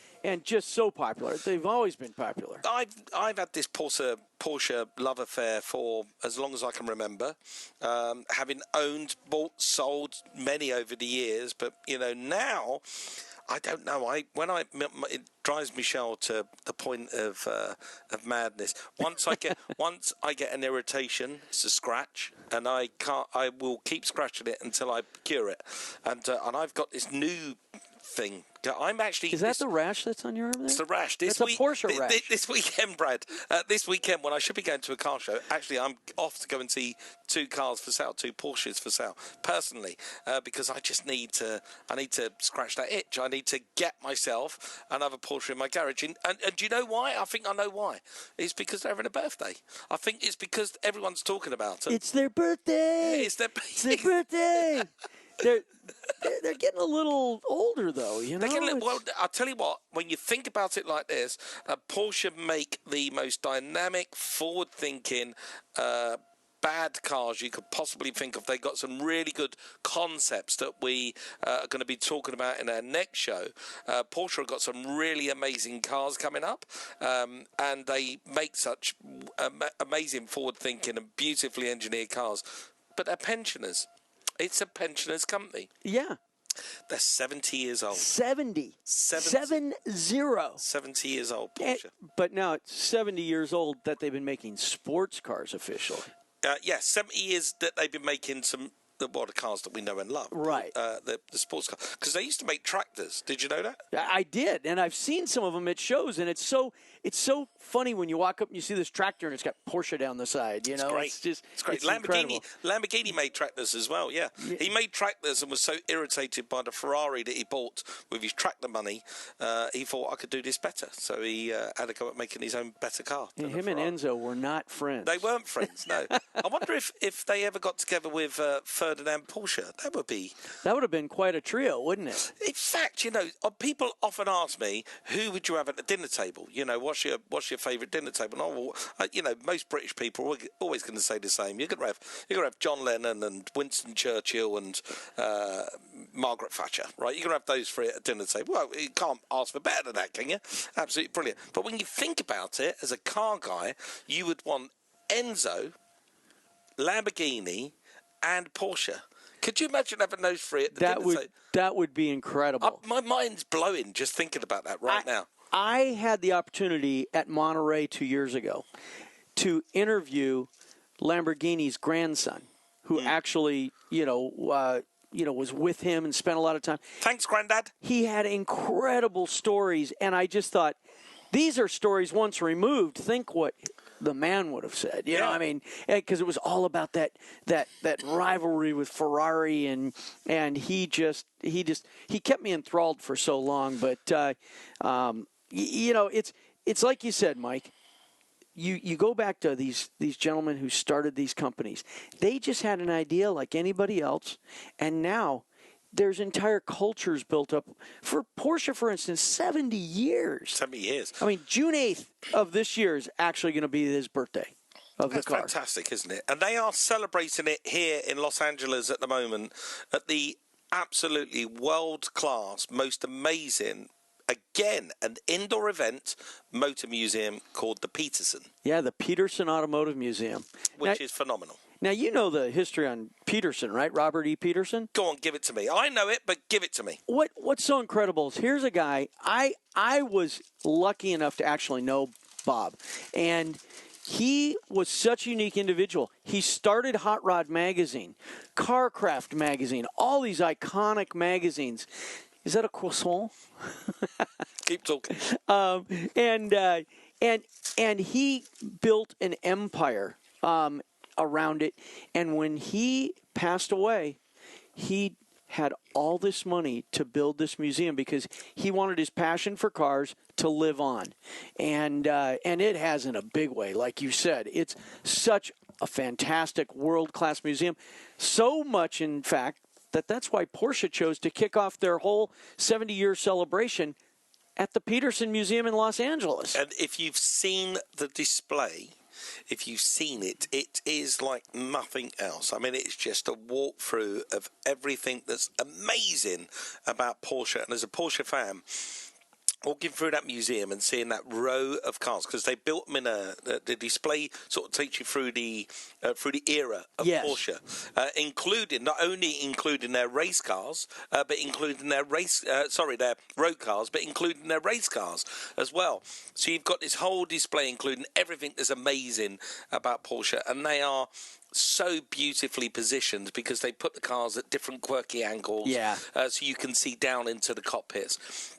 just so popular. They've always been popular. I've had this Porsche love affair for as long as I can remember, having owned, bought, sold many over the years. But now I don't know. It drives Michelle to the point of madness. Once I get an irritation, it's a scratch, and I will keep scratching it until I cure it. And I've got this new thing. Is that the rash that's on your arm there? It's the rash. That's a Porsche rash. This weekend, Brad, this weekend when I should be going to a car show, actually I'm off to go and see two cars for sale, two Porsches for sale, personally, because I just need to scratch that itch. I need to get myself another Porsche in my garage. And do you know why? I think I know why. It's because they're having a birthday. I think it's because everyone's talking about it. It's their birthday. It's their birthday. They're getting a little older, though. Well, I'll tell you what. When you think about it like this, Porsche make the most dynamic, forward-thinking, bad cars you could possibly think of. They got some really good concepts that we are going to be talking about in our next show. Porsche have got some really amazing cars coming up, and they make such amazing, forward-thinking and beautifully engineered cars. But they're pensioners. It's a pensioners company. Yeah. They're 70 years old. 70. 70. 70 years old, Porsche. But now it's 70 years old that they've been making sports cars officially. 70 years that they've been making the cars that we know and love. Right. The sports cars. Because they used to make tractors. Did you know that? I did, and I've seen some of them at shows, and it's so funny when you walk up and you see this tractor and it's got Porsche down the side. You know, it's great. It's great. Lamborghini made tractors as well. Yeah, he made tractors and was so irritated by the Ferrari that he bought with his tractor money. He thought I could do this better, so he had to go at making his own better car. And him and Enzo were not friends. They weren't friends. No. I wonder if they ever got together with Ferdinand Porsche. That would have been quite a trio, wouldn't it? In fact, you know, people often ask me, who would you have at the dinner table? You know, what's your favourite dinner table? And you know, most British people are always going to say the same. You're going to have John Lennon and Winston Churchill and Margaret Thatcher, right? You're going to have those three at a dinner table. Well, you can't ask for better than that, can you? Absolutely brilliant. But when you think about it, as a car guy, you would want Enzo, Lamborghini, and Porsche. Could you imagine having those three at the dinner table? That would be incredible. My mind's blowing just thinking about that now. I had the opportunity at Monterey 2 years ago to interview Lamborghini's grandson, who actually, was with him and spent a lot of time. Thanks, Granddad. He had incredible stories, and I just thought, these are stories once removed. Think what the man would have said. You know, I mean, because it was all about that rivalry with Ferrari, and he kept me enthralled for so long. But it's like you said, Mike. You go back to these gentlemen who started these companies. They just had an idea like anybody else, and now there's entire cultures built up. For Porsche, for instance, 70 years. 70 years. I mean, June 8th of this year is actually going to be his birthday of the car. That's fantastic, isn't it? And they are celebrating it here in Los Angeles at the moment at the absolutely world-class, most amazing, again, an indoor event motor museum called the Peterson. Yeah, the Peterson Automotive Museum. Which is phenomenal. Now, you know the history on Peterson, right? Robert E. Peterson? Go on, give it to me. I know it, but give it to me. What's so incredible is here's a guy, I was lucky enough to actually know Bob, and he was such a unique individual. He started Hot Rod Magazine, Carcraft Magazine, all these iconic magazines. Is that a croissant? Keep talking. And he built an empire around it. And when he passed away, he had all this money to build this museum because he wanted his passion for cars to live on. And it has in a big way, like you said. It's such a fantastic world-class museum. So much, in fact, that's why Porsche chose to kick off their whole 70-year celebration at the Peterson Museum in Los Angeles. And if you've seen the display, if you've seen it, it is like nothing else. I mean, it's just a walkthrough of everything that's amazing about Porsche. And as a Porsche fan, walking through that museum and seeing that row of cars, because they built them in the display sort of takes you through the era of Porsche, not only including their race cars, but including their their road cars, but including their race cars as well. So you've got this whole display including everything that's amazing about Porsche, and they are so beautifully positioned because they put the cars at different quirky angles, so you can see down into the cockpits.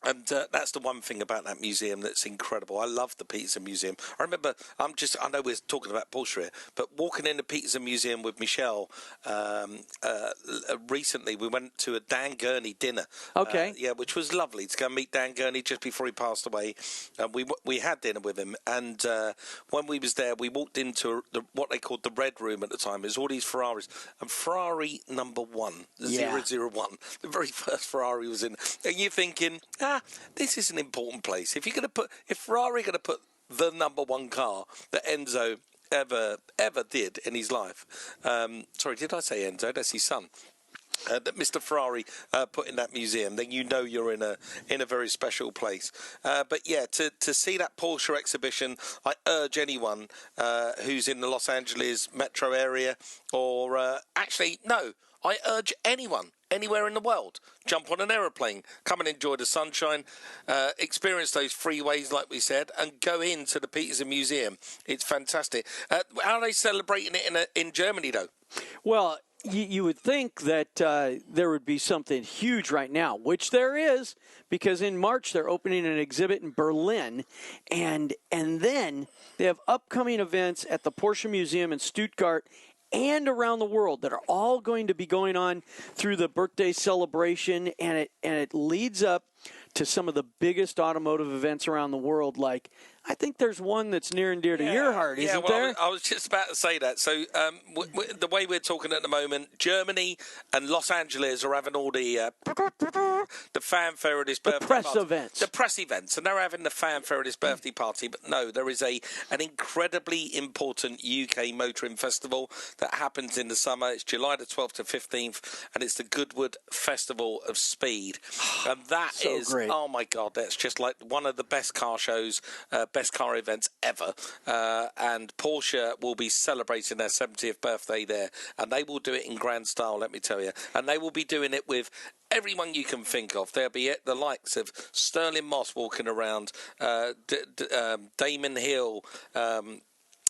And that's the one thing about that museum that's incredible. I love the Peterson Museum. I remember, I know we're talking about Porsche here, but walking in the Peterson Museum with Michelle recently, we went to a Dan Gurney dinner. Okay. Which was lovely to go and meet Dan Gurney just before he passed away. We had dinner with him, and when we was there, we walked into what they called the Red Room at the time. There's all these Ferraris, and Ferrari number 1, 001, the very first Ferrari was in, and you're thinking, this is an important place. If Ferrari are going to put the number 1 car that Enzo ever did in his life, sorry, did I say Enzo? That's his son. That Mr. Ferrari put in that museum, then you know you're in a very special place. But yeah, to see that Porsche exhibition, I urge anyone who's in the Los Angeles metro area, or I urge anyone, anywhere in the world, jump on an aeroplane, come and enjoy the sunshine, experience those freeways, like we said, and go into the Peterson Museum. It's fantastic. How are they celebrating it in Germany, though? Well, you would think that there would be something huge right now, which there is, because in March they're opening an exhibit in Berlin, and then they have upcoming events at the Porsche Museum in Stuttgart and around the world that are all going to be going on through the birthday celebration, and it leads up to some of the biggest automotive events around the world. Like, I think there's one that's near and dear to your heart, isn't there? I was just about to say that. So the way we're talking at the moment, Germany and Los Angeles are having all the fanfare at his birthday press events. The press events, and they're having the fanfare at his birthday party. But no, there is an incredibly important UK motoring festival that happens in the summer. It's July the 12th to 15th, and it's the Goodwood Festival of Speed. And that So is, great. oh my God, that's just like one of the best car shows, best car events ever. And Porsche will be celebrating their 70th birthday there, and they will do it in grand style, let me tell you. And they will be doing it with everyone you can think of. There'll be the likes of Sterling Moss walking around, Damon Hill.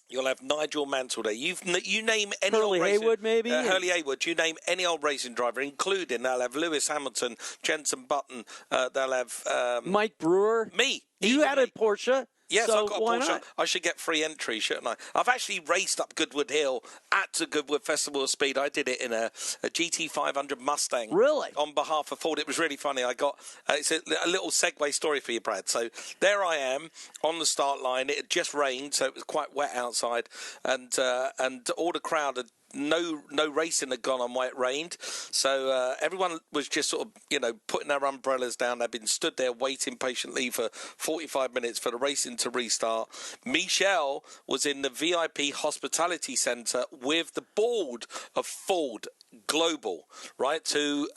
You'll have Nigel Mansell there. You name any Hurley old racing, Haywood, maybe? Hurley Haywood. You name any old racing driver, including they'll have Lewis Hamilton, Jenson Button. They'll have Mike Brewer. me. You even had me. a Porsche. Yes, so I've got a why Porsche. not? I should get free entry, shouldn't I? I've actually raced up Goodwood Hill at the Goodwood Festival of Speed. I did it in a GT500 Mustang. Really? On behalf of Ford. It was really funny. I got it's a little segue story for you, Brad. So there I am on the start line. It had just rained, so it was quite wet outside, and all the crowd had. No racing had gone on while it rained, so everyone was just sort of, putting their umbrellas down. They'd been stood there waiting patiently for 45 minutes for the racing to restart. Michelle was in the VIP hospitality centre with the board of Ford Global, right, who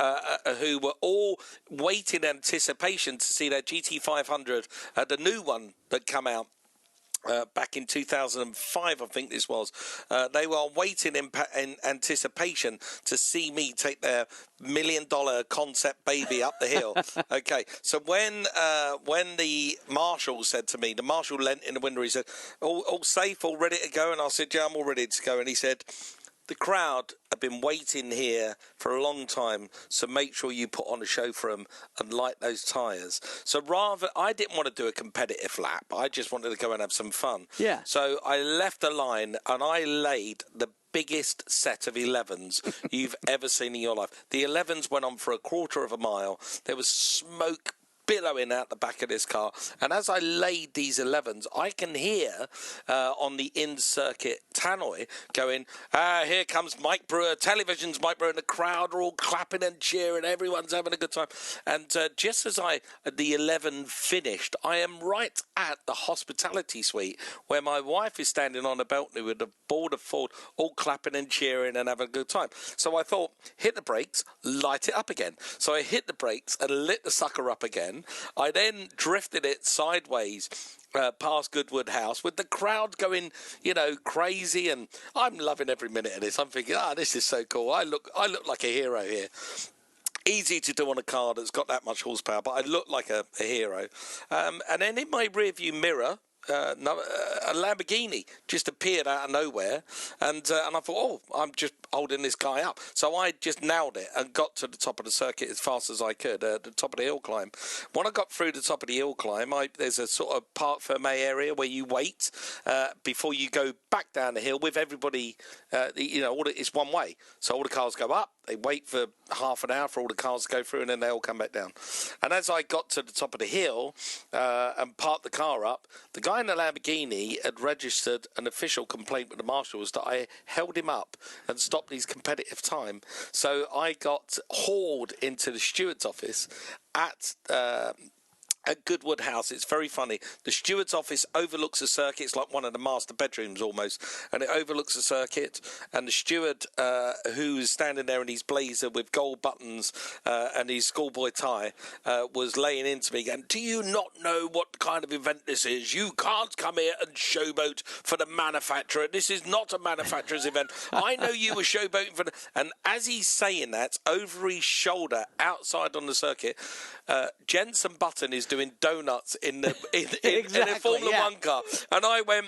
were all waiting in anticipation to see their GT500, the new one that come out. Back in 2005, I think this was. They were waiting in anticipation to see me take their $1 million concept baby up the hill. Okay, so when the marshal said to me, the marshal leant in the window, he said, all safe, all ready to go? And I said, yeah, I'm all ready to go. And he said, the crowd have been waiting here for a long time, so make sure you put on a show for them and light those tyres. So I didn't want to do a competitive lap. I just wanted to go and have some fun. Yeah. So I left the line and I laid the biggest set of 11s you've ever seen in your life. The 11s went on for a quarter of a mile. There was smoke billowing out the back of this car, and as I laid these 11s, I can hear on the in-circuit tannoy going, here comes Mike Brewer, television's Mike Brewer, and the crowd are all clapping and cheering, everyone's having a good time. And just as the 11 finished, I am right at the hospitality suite where my wife is standing on a balcony with the board of Ford all clapping and cheering and having a good time. So I thought, hit the brakes, light it up again. So I hit the brakes and lit the sucker up again. I then drifted it sideways past Goodwood House with the crowd going, crazy, and I'm loving every minute of this. I'm thinking, this is so cool. I look like a hero here. Easy to do on a car that's got that much horsepower, but I look like a hero. And then in my rearview mirror, a Lamborghini just appeared out of nowhere, and I thought, I'm just holding this guy up. So I just nailed it and got to the top of the circuit as fast as I could, the top of the hill climb. When I got through the top of the hill climb, there's a sort of Parc Fermé area where you wait before you go back down the hill with everybody. It's one way, so all the cars go up. They wait for half an hour for all the cars to go through, and then they all come back down. And as I got to the top of the hill and parked the car up, the guy in the Lamborghini had registered an official complaint with the marshals that I held him up and stopped his competitive time. So I got hauled into the steward's office at at Goodwood House. It's very funny. The steward's office overlooks the circuit. It's like one of the master bedrooms almost, and it overlooks the circuit. And the steward, who's standing there in his blazer with gold buttons and his schoolboy tie, was laying into me, going, "Do you not know what kind of event this is? You can't come here and showboat for the manufacturer. This is not a manufacturer's event. I know you were showboating for the..." And as he's saying that, over his shoulder, outside on the circuit, Jenson Button is doing donuts in the in a Formula One car, and I went.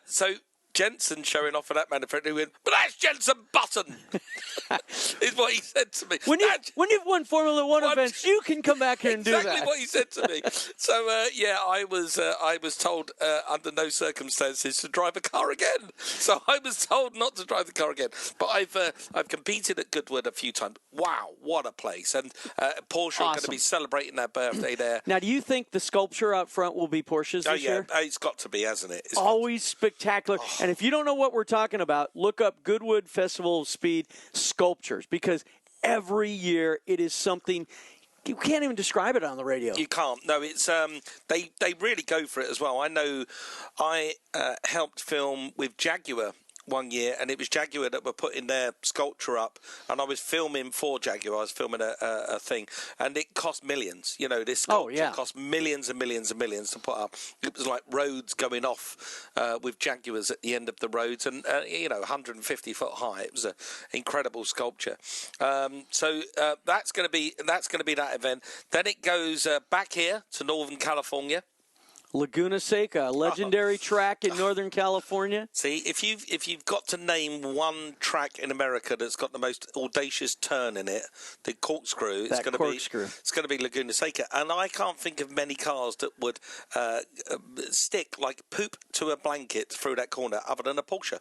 So Jenson showing off for that manufacturer, went, "But that's Jenson Button," is what he said to me. When you've won Formula One events, you can come back here and do that. Exactly what he said to me. So I was told under no circumstances to drive a car again. So I was told not to drive the car again. But I've competed at Goodwood a few times. Wow, what a place! And Porsche are going to be celebrating their birthday there. Now, do you think the sculpture out front will be Porsche's this year? It's got to be, hasn't it? Always spectacular. And if you don't know what we're talking about, look up Goodwood Festival of Speed sculptures, because every year it is something you can't even describe it on the radio. You can't. No, it's they really go for it as well. I know I helped film with Jaguar one year, and it was Jaguar that were putting their sculpture up, and I was filming for Jaguar. I was filming a thing, and it cost millions. You know, this sculpture cost millions and millions and millions to put up. It was like roads going off with Jaguars at the end of the roads, and 150 foot high. It was an incredible sculpture. So that's going to be that event. Then it goes back here to Northern California. Laguna Seca, a legendary track in Northern California. See, if you've got to name one track in America that's got the most audacious turn in it, the corkscrew, it's going to be Laguna Seca. And I can't think of many cars that would stick like poop to a blanket through that corner, other than a Porsche.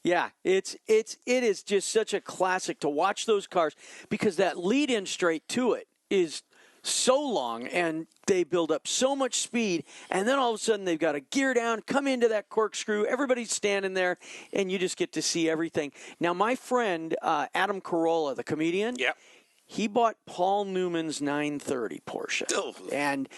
Yeah, it is just such a classic to watch those cars, because that lead-in straight to it is so long, and they build up so much speed, and then all of a sudden they've got to gear down, come into that corkscrew, everybody's standing there, and you just get to see everything. Now, my friend Adam Carolla, the comedian, he bought Paul Newman's 930 Porsche. Oh. And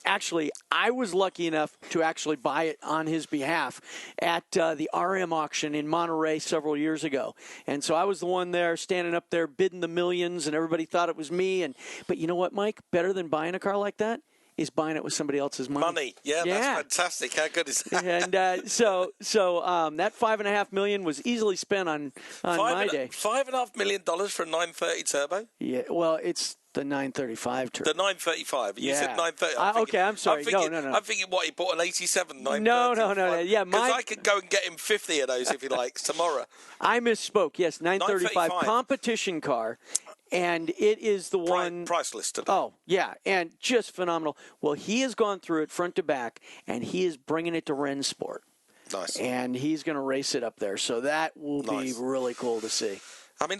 actually, I was lucky enough to actually buy it on his behalf at the RM auction in Monterey several years ago. And so I was the one there standing up there bidding the millions, and everybody thought it was me. But you know what, Mike? Better than buying a car like that is buying it with somebody else's money. Yeah, that's fantastic. How good is that? And so that $5.5 million was easily spent on my day. $5.5 million for a 930 turbo? Yeah, well, it's the 935 turbo. The 935. You said 930. Okay, I'm sorry. No. I'm thinking what, he bought an 87 930? No. Yeah, because I could go and get him 50 of those if he likes tomorrow. I misspoke. Yes, 935 competition car. And it is the one... Priceless today. Oh, yeah, and just phenomenal. Well, he has gone through it front to back, and he is bringing it to Rennsport. Nice. And he's going to race it up there. So that will be really cool to see. I mean,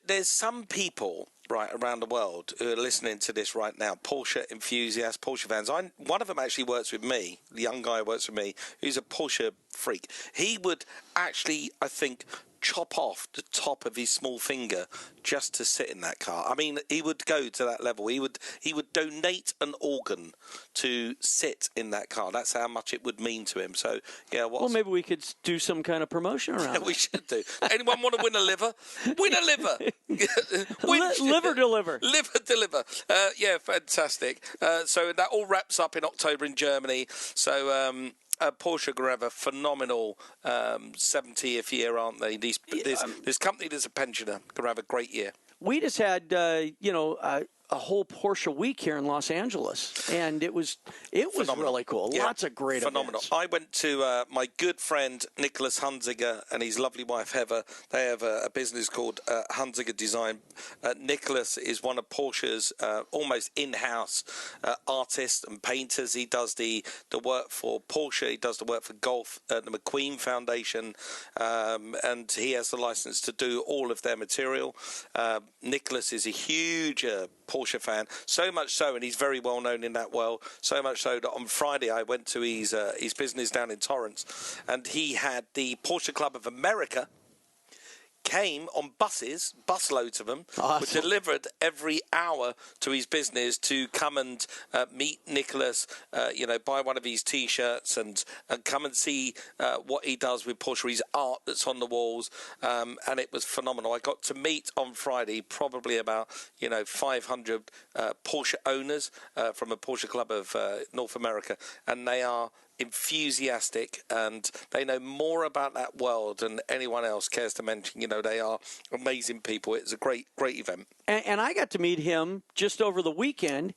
there's some people right around the world who are listening to this right now, Porsche enthusiasts, Porsche fans. One of them actually works with me, the young guy who works with me, who's a Porsche freak. He would actually, I think, chop off the top of his small finger just to sit in that car. I mean, he would go to that level. He would donate an organ to sit in that car. That's how much it would mean to him. So, yeah. Well, maybe we could do some kind of promotion around it. We should do. Anyone want to win a liver? Win a liver. Liver deliver. Liver deliver. Yeah, fantastic. So that all wraps up in October in Germany. So, Porsche going to have a phenomenal 70th year, aren't they? This company that's a pensioner going to have a great year. We just had, a whole Porsche week here in Los Angeles, and it was really cool. Yeah. Lots of great events. I went to my good friend Nicholas Hunziger and his lovely wife Heather. They have a business called Hunziger Design. Nicholas is one of Porsche's almost in-house artists and painters. He does the work for Porsche. He does the work for Golf, the McQueen Foundation, and he has the license to do all of their material. Nicholas is a huge Porsche fan, so much so, and he's very well known in that world, so much so that on Friday I went to his business down in Torrance, and he had the Porsche Club of America came on buses, busloads of them, Awesome. were delivered every hour to his business to come and meet Nicholas, buy one of his T-shirts and come and see what he does with Porsche, his art that's on the walls, and it was phenomenal. I got to meet on Friday probably about 500 Porsche owners from a Porsche club of North America, and they are enthusiastic and they know more about that world than anyone else cares to mention. They are amazing people. It's a great event. And I got to meet him just over the weekend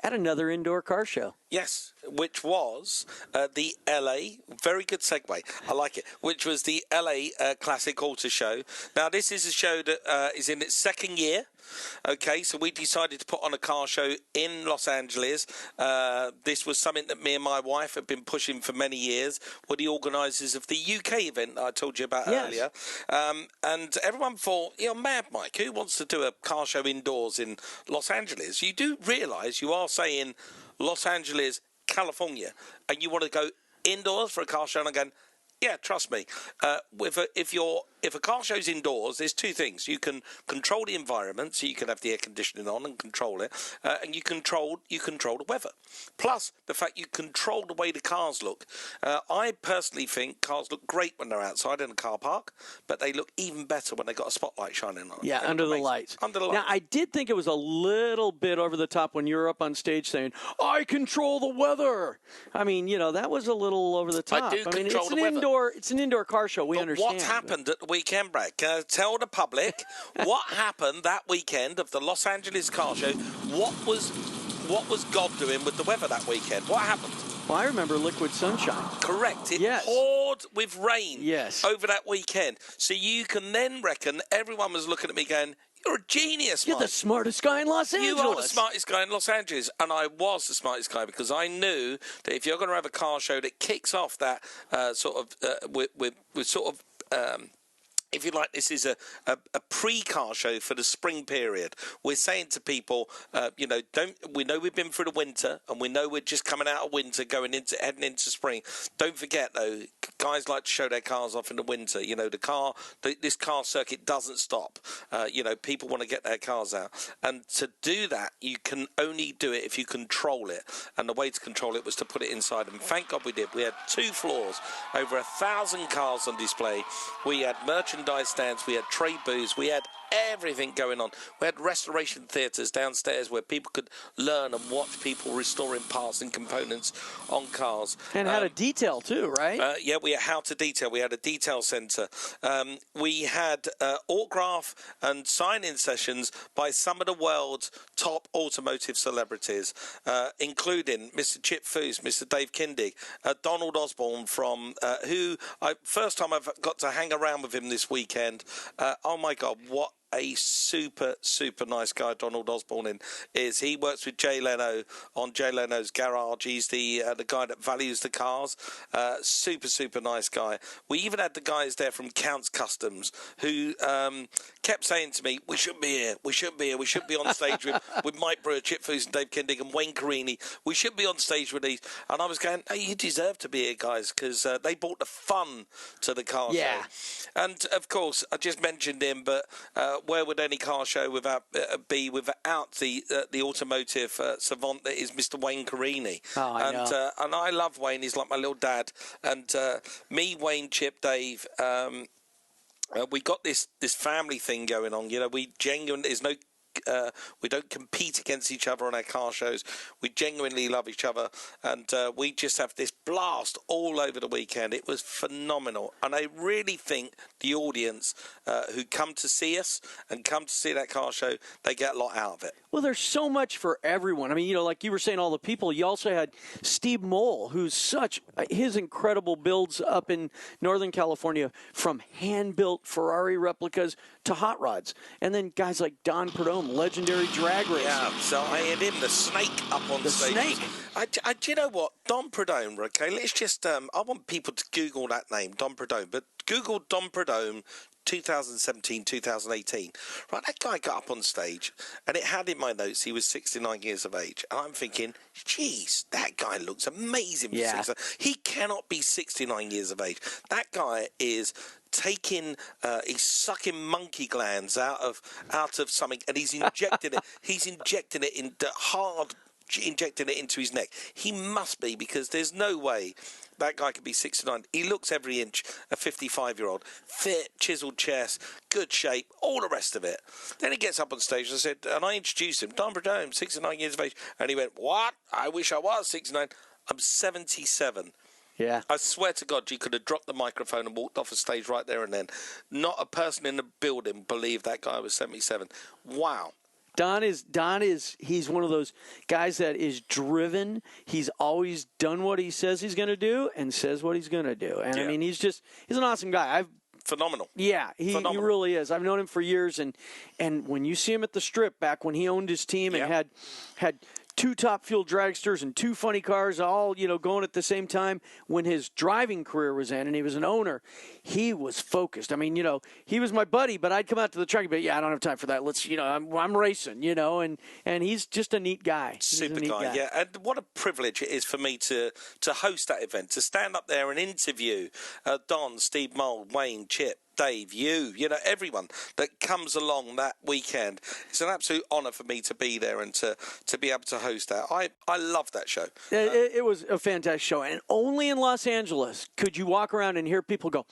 at another indoor car show. Yes, which was the LA, very good segue, I like it, which was the LA Classic Auto Show. Now, this is a show that is in its second year. Okay, so we decided to put on a car show in Los Angeles. This was something that me and my wife have been pushing for many years. We're the organisers of the UK event that I told you about earlier. And everyone thought, Mad Mike, who wants to do a car show indoors in Los Angeles? You do realise you are saying Los Angeles, California, and you want to go indoors for a car show, and I'm going, yeah, trust me. If a car show's indoors, there's two things. You can control the environment, so you can have the air conditioning on and control it, and you control the weather. Plus, the fact you control the way the cars look. I personally think cars look great when they're outside in a car park, but they look even better when they've got a spotlight shining on them. Yeah, under the lights. Under the lights. Now, I did think it was a little bit over the top when you were up on stage saying, I control the weather. I mean, that was a little over the top. I do control the weather. It's an indoor car show. We understand. What happened at the weekend, Brad? Can I tell the public what happened that weekend of the Los Angeles car show? What was God doing with the weather that weekend? What happened? Well, I remember liquid sunshine. Correct. It poured with rain over that weekend. So you can then reckon everyone was looking at me going, you're a genius, Mike. You're the smartest guy in Los Angeles. You are the smartest guy in Los Angeles. And I was the smartest guy because I knew that if you're going to have a car show that kicks off that if you like, this is a pre-car show for the spring period. We're saying to people, we know we've been through the winter, and we know we're just coming out of winter, heading into spring. Don't forget, though, guys like to show their cars off in the winter. This car circuit doesn't stop. People want to get their cars out, and to do that, you can only do it if you control it. And the way to control it was to put it inside. And thank God we did. We had 2 floors, over 1,000 cars on display. We had merchandise stands, we had trade booths, we had everything going on. We had restoration theatres downstairs where people could learn and watch people restoring parts and components on cars. And had a detail too, right? We had how to detail. We had a detail centre. We had autograph and sign-in sessions by some of the world's top automotive celebrities, including Mr. Chip Foose, Mr. Dave Kindig, Donald Osborne from first time I've got to hang around with him this weekend. Oh my God, what a super nice guy Donald Osborne is. He works with Jay Leno on Jay Leno's Garage. He's the guy that values the cars. Super nice guy. We even had the guys there from Counts Customs who kept saying to me, we shouldn't be here, we shouldn't be on stage with Mike Brewer, Chip Foose and Dave Kindig and Wayne Carini. We should be on stage with these. And I was going, hey, you deserve to be here, guys, because they brought the fun to the car show. And of course, I just mentioned him, but where would any car show be without the automotive savant that is Mr. Wayne Carini? I know. And I love Wayne. He's like my little dad. And me, Wayne, Chip, Dave, we got this family thing going on. We genuinely, there's no we don't compete against each other on our car shows. We genuinely love each other, and we just have this blast all over the weekend. It was phenomenal, and I really think the audience who come to see us and come to see that car show, they get a lot out of it. Well, there's so much for everyone. I mean, like you were saying, all the people. You also had Steve Moll, who's his incredible builds up in Northern California, from hand-built Ferrari replicas to hot rods. And then guys like Don Prudhomme, legendary drag racer. Yeah, so I had him, the snake, up on stage. The snake. Do you know what? Don Prudhomme, okay, let's just, I want people to Google that name, Don Prudhomme, but Google Don Prudhomme 2017, 2018. Right, that guy got up on stage, and it had in my notes he was 69 years of age. And I'm thinking, geez, that guy looks amazing. Yeah. He cannot be 69 years of age. That guy is taking, he's sucking monkey glands out of something, and he's injecting it. He's injecting it injecting it into his neck. He must be, because there's no way that guy could be 69. He looks every inch a 55-year-old. Fit, chiseled chest, good shape, all the rest of it. Then he gets up on stage and I introduced him. Don Bradome, 69 years of age. And he went, what? I wish I was 69. I'm 77. Yeah. I swear to God, you could have dropped the microphone and walked off a stage right there and then. Not a person in the building believed that guy was 77. Wow. Don is he's one of those guys that is driven. He's always done what he says he's going to do and says what he's going to do. And I mean, he's an awesome guy. Phenomenal. Yeah, he really is. I've known him for years, and when you see him at the Strip back when he owned his team and had 2 top fuel dragsters and 2 funny cars all, going at the same time, when his driving career was in and he was an owner, he was focused. I mean, he was my buddy, but I'd come out to the track, but I don't have time for that. Let's, I'm racing, and he's just a neat guy. Super guy, yeah. And what a privilege it is for me to host that event, to stand up there and interview Don, Steve Mould, Wayne, Chip, Dave, everyone that comes along that weekend. It's an absolute honour for me to be there and to be able to host that. I love that show. It was a fantastic show. And only in Los Angeles could you walk around and hear people go,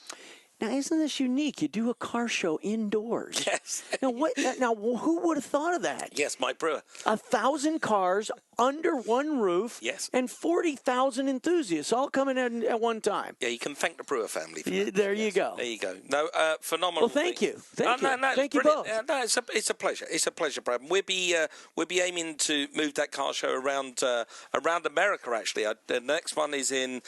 now, isn't this unique? You do a car show indoors. Yes. Now, who would have thought of that? Yes, Mike Brewer. 1,000 cars under one roof. Yes. And 40,000 enthusiasts all coming in at one time. Yeah, you can thank the Brewer family for that. There you go. There you go. No, phenomenal. Well, thank you. Thank you. Thank you both. No, it's a pleasure. It's a pleasure, Brad. We'll be aiming to move that car show around America. Actually, the next one is in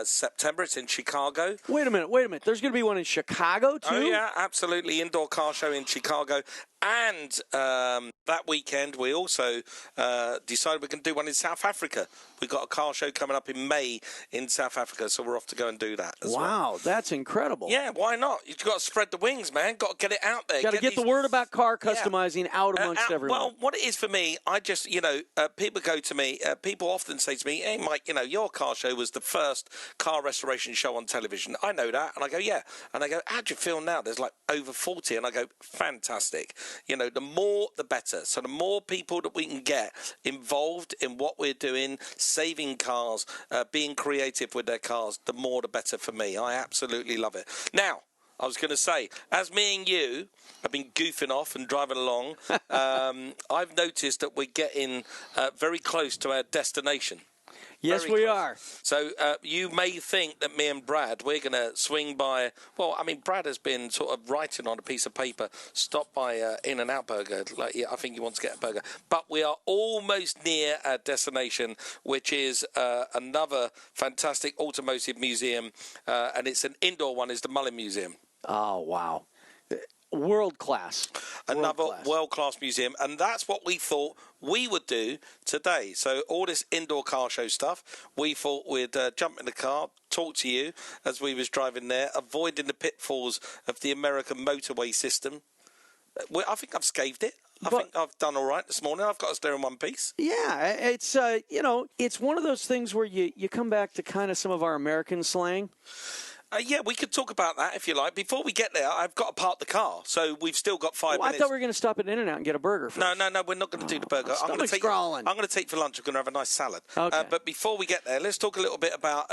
September. It's in Chicago. Wait a minute. There's going to be one in Chicago too. Oh yeah, absolutely. Indoor car show in Chicago. And that weekend, we also decided we're going to do one in South Africa. We've got a car show coming up in May in South Africa, so we're off to go and do that as well. Wow, that's incredible. Yeah, why not? You've got to spread the wings, man. Got to get it out there. Got to get the word about car customizing out amongst everyone. Well, what it is for me, I just, people go to me, people often say to me, hey, Mike, your car show was the first car restoration show on television. I know that. And I go, yeah. And I go, how do you feel now? There's like over 40. And I go, fantastic. The more, the better. So the more people that we can get involved in what we're doing, saving cars, being creative with their cars, the more, the better for me. I absolutely love it. Now, I was going to say, as me and you have been goofing off and driving along, I've noticed that we're getting very close to our destination. Yes, we are. So you may think that me and Brad, we're going to swing by. Well, I mean, Brad has been sort of writing on a piece of paper, stop by In-N-Out Burger. I think he wants to get a burger. But we are almost near our destination, which is another fantastic automotive museum. And it's an indoor one, is the Mullen Museum. Oh, wow. World class. Another world-class museum, and that's what we thought we would do today. So all this indoor car show stuff, we thought we'd jump in the car, talk to you as we was driving there, avoiding the pitfalls of the American motorway system. I think I've scathed it. I think I've done all right this morning. I've got us there in one piece. Yeah, it's, it's one of those things where you come back to kind of some of our American slang. Yeah, we could talk about that if you like. Before we get there, I've got to park the car, so we've still got 5 minutes. I thought we were going to stop at In-N-Out and get a burger first. No, we're not going to do the burger. I'm going to take for lunch. We're going to have a nice salad. Okay. But before we get there, let's talk a little bit about.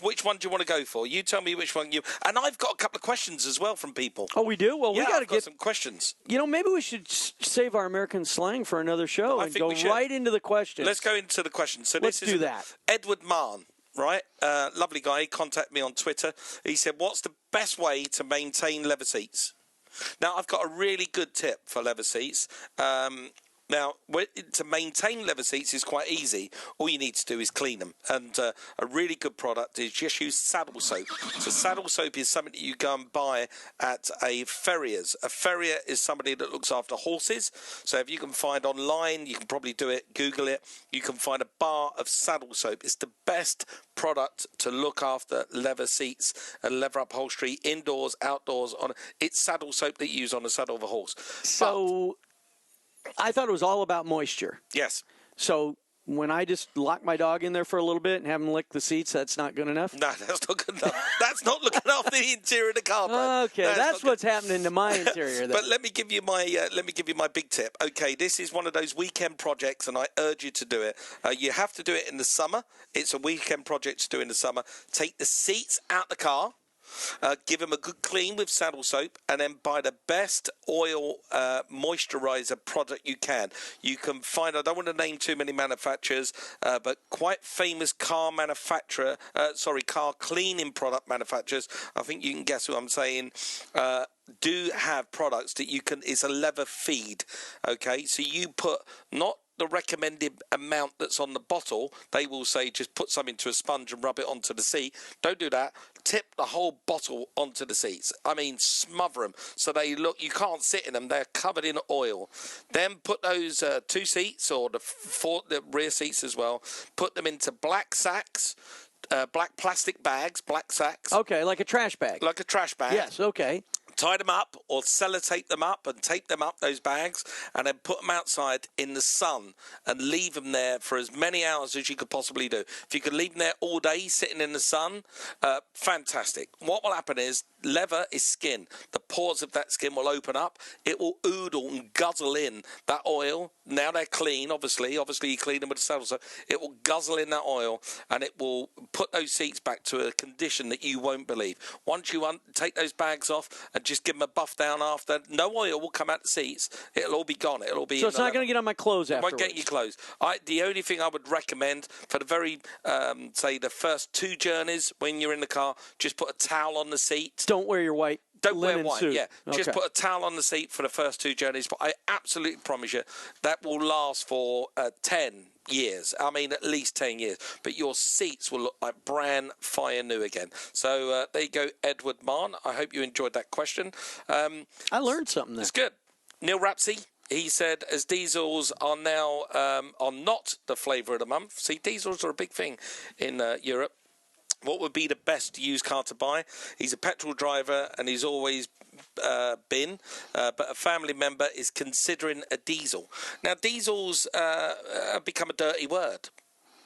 Which one do you want to go for? You tell me which one you. And I've got a couple of questions as well from people. Oh, we do. Well, we got to get some questions. Maybe we should save our American slang for another show and go right into the questions. Let's go into the questions. So let's do that. Edward Mann. Right, lovely guy. He contacted me on Twitter. He said, what's the best way to maintain leather seats? Now, I've got a really good tip for leather seats. Now, to maintain leather seats is quite easy. All you need to do is clean them. And a really good product is just use saddle soap. So saddle soap is something that you go and buy at a farrier's. A farrier is somebody that looks after horses. So if you can find online, you can probably do it, Google it. You can find a bar of saddle soap. It's the best product to look after leather seats and leather upholstery, indoors, outdoors. It's saddle soap that you use on the saddle of a horse. So I thought it was all about moisture. Yes. So when I just lock my dog in there for a little bit and have him lick the seats, that's not good enough? No, that's not good enough. That's not looking after the interior of the car, Brad. Okay, that's what's happening to my interior. But let me give you my big tip. Okay, this is one of those weekend projects, and I urge you to do it. You have to do it in the summer. It's a weekend project to do in the summer. Take the seats out the car. Give them a good clean with saddle soap, and then buy the best oil moisturizer product you can. You can find, I don't want to name too many manufacturers, but quite famous car cleaning product manufacturers. I think you can guess what I'm saying. Do have products that you can, it's a leather feed. Okay, so you put not the recommended amount that's on the bottle. They will say just put some into a sponge and rub it onto the seat. Don't do that. Tip the whole bottle onto the seats. I mean, smother them so they look, you can't sit in them. They're covered in oil. Then put those two seats, or the rear seats as well, put them into black sacks, black plastic bags, black sacks. Okay, like a trash bag. Like a trash bag. Yes, okay. Tie them up or sellotape them up and tape them up, those bags, and then put them outside in the sun and leave them there for as many hours as you could possibly do. If you could leave them there all day sitting in the sun, fantastic. What will happen is leather is skin. The pores of that skin will open up. It will oodle and guzzle in that oil. Now they're clean, obviously you clean them with a saddle soap. It will guzzle in that oil, and it will put those seats back to a condition that you won't believe. Once you take those bags off and just give them a buff down after, no oil will come out the seats. It'll all be gone. It'll all be. So it's not going to get on my clothes afterwards. It won't get your clothes. The only thing I would recommend for the very, say, the first 2 journeys when you're in the car, just put a towel on the seat. Don't wear your white. Don't wear linen white, suit. yeah. Okay. Just put a towel on the seat for the first 2 journeys. But I absolutely promise you that will last for 10 years. I mean, at least 10 years. But your seats will look like brand fire new again. So there you go, Edward Mann. I hope you enjoyed that question. I learned something there. It's good. Neil Rapsey. He said, as diesels are now are not the flavour of the month. See, diesels are a big thing in Europe. What would be the best used car to buy? He's a petrol driver, and he's always been, but a family member is considering a diesel. Now, diesels have become a dirty word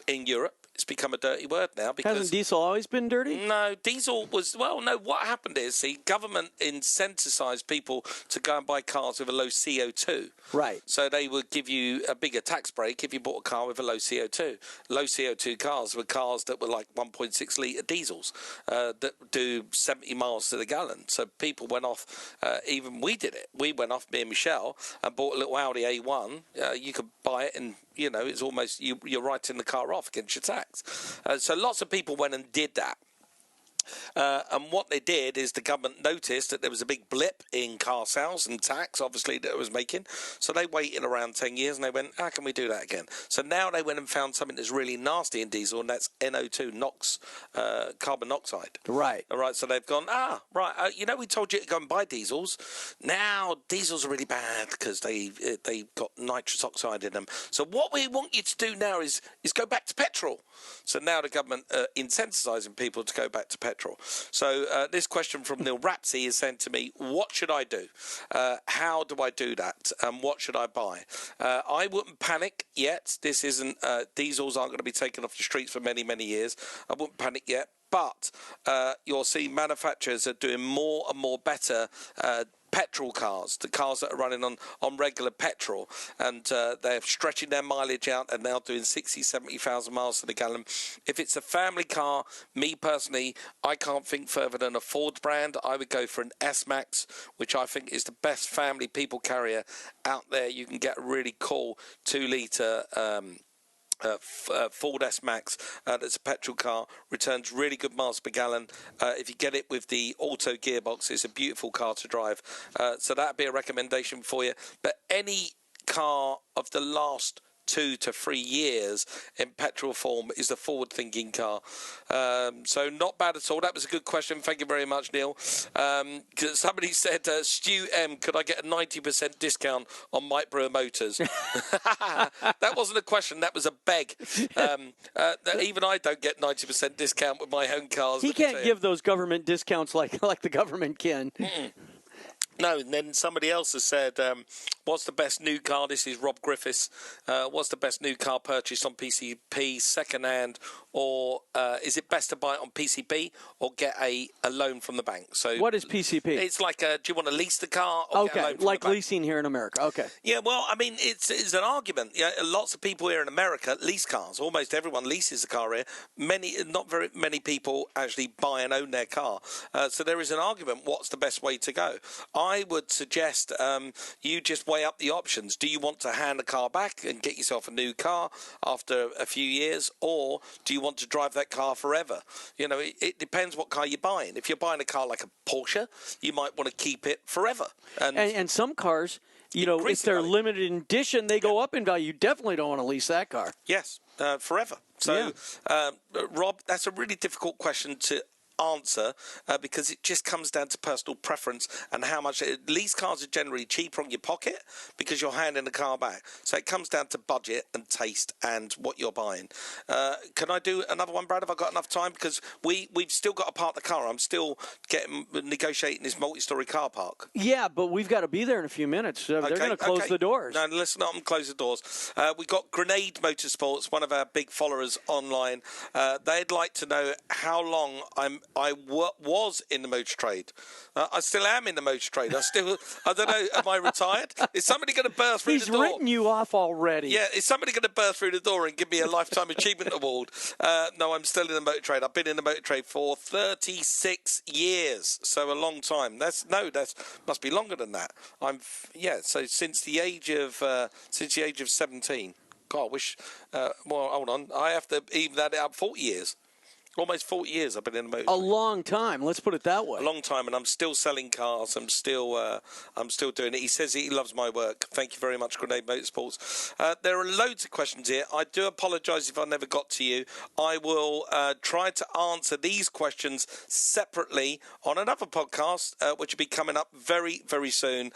in Europe. It's become a dirty word now because... Hasn't diesel always been dirty? No, diesel was... Well, no, what happened is, see, government incentivized people to go and buy cars with a low CO2. Right. So they would give you a bigger tax break if you bought a car with a low CO2. Low CO2 cars were cars that were like 1.6 litre diesels that do 70 miles to the gallon. So people went off, even we did it. We went off, me and Michelle, and bought a little Audi A1. You could buy it and... You know, it's almost you're writing the car off against your tax. So lots of people went and did that. And what they did is the government noticed that there was a big blip in car sales and tax, obviously, that it was making. So they waited around 10 years and they went, how can we do that again? So now they went and found something that's really nasty in diesel, and that's NO2, NOx, carbon monoxide. Right. All right, so they've gone, we told you to go and buy diesels. Now diesels are really bad because they've got nitrous oxide in them. So what we want you to do now is go back to petrol. So now the government incentivizing people to go back to petrol. So this question from Neil Rapsey is saying to me, what should I do? How do I do that? And what should I buy? I wouldn't panic yet. This isn't, diesels aren't going to be taken off the streets for many, many years. I wouldn't panic yet. But you'll see manufacturers are doing more and more better petrol cars, the cars that are running on regular petrol, and they're stretching their mileage out and now doing 60, 70,000 miles to the gallon. If it's a family car, me personally, I can't think further than a Ford brand. I would go for an S-Max, which I think is the best family people carrier out there. You can get a really cool 2-litre Ford S-Max that's a petrol car, returns really good miles per gallon. If you get it with the auto gearbox, it's a beautiful car to drive. So that'd be a recommendation for you. But any car of the last 2 to 3 years in petrol form is a forward-thinking car. So not bad at all. That was a good question. Thank you very much, Neil. Somebody said, Stu M, could I get a 90% discount on Mike Brewer Motors? That wasn't a question. That was a beg. Even I don't get 90% discount with my own cars. He can't give those government discounts like the government can. No, and then somebody else has said, What's the best new car? This is Rob Griffiths. What's the best new car purchased on PCP, second-hand, or is it best to buy it on PCP or get a loan from the bank? So what is PCP? It's like, do you want to lease the car or get a loan from like the bank? leasing here in America. Okay. Yeah, well, I mean, it's an argument. Yeah, lots of people here in America lease cars. Almost everyone leases a car here. Not very many people actually buy and own their car. So there is an argument. What's the best way to go? I would suggest you just weigh up the options. Do you want to hand the car back and get yourself a new car after a few years, or do you want to drive that car forever? You know, it depends what car you're buying. If you're buying a car like a Porsche, you might want to keep it forever. And some cars, you know, if they're limited edition, they go up in value. You definitely don't want to lease that car. Yes, forever. So, Rob, that's a really difficult question to answer because it just comes down to personal preference and how much. Lease cars are generally cheaper on your pocket because you're handing the car back. So it comes down to budget and taste and what you're buying. Can I do another one, Brad? Have I got enough time? Because we've still got to park the car. I'm still negotiating this multi-story car park. Yeah, but we've got to be there in a few minutes. They're going to close the doors. No, let's not close the doors. We've got Grenade Motorsports, one of our big followers online. They'd like to know how long I was in the motor trade. I still am in the motor trade. I don't know, am I retired? Is somebody going to burst through the door? He's written you off already. Yeah, is somebody going to burst through the door and give me a Lifetime Achievement Award? No, I'm still in the motor trade. I've been in the motor trade for 36 years, so a long time. That must be longer than that. So since the age of 17. God, I wish. Well, hold on. I have to even that out 40 years. Almost 40 years I've been in the motor. A long time. Let's put it that way. A long time, and I'm still selling cars. I'm still doing it. He says he loves my work. Thank you very much, Grenade Motorsports. There are loads of questions here. I do apologise if I never got to you. I will try to answer these questions separately on another podcast, which will be coming up very, very soon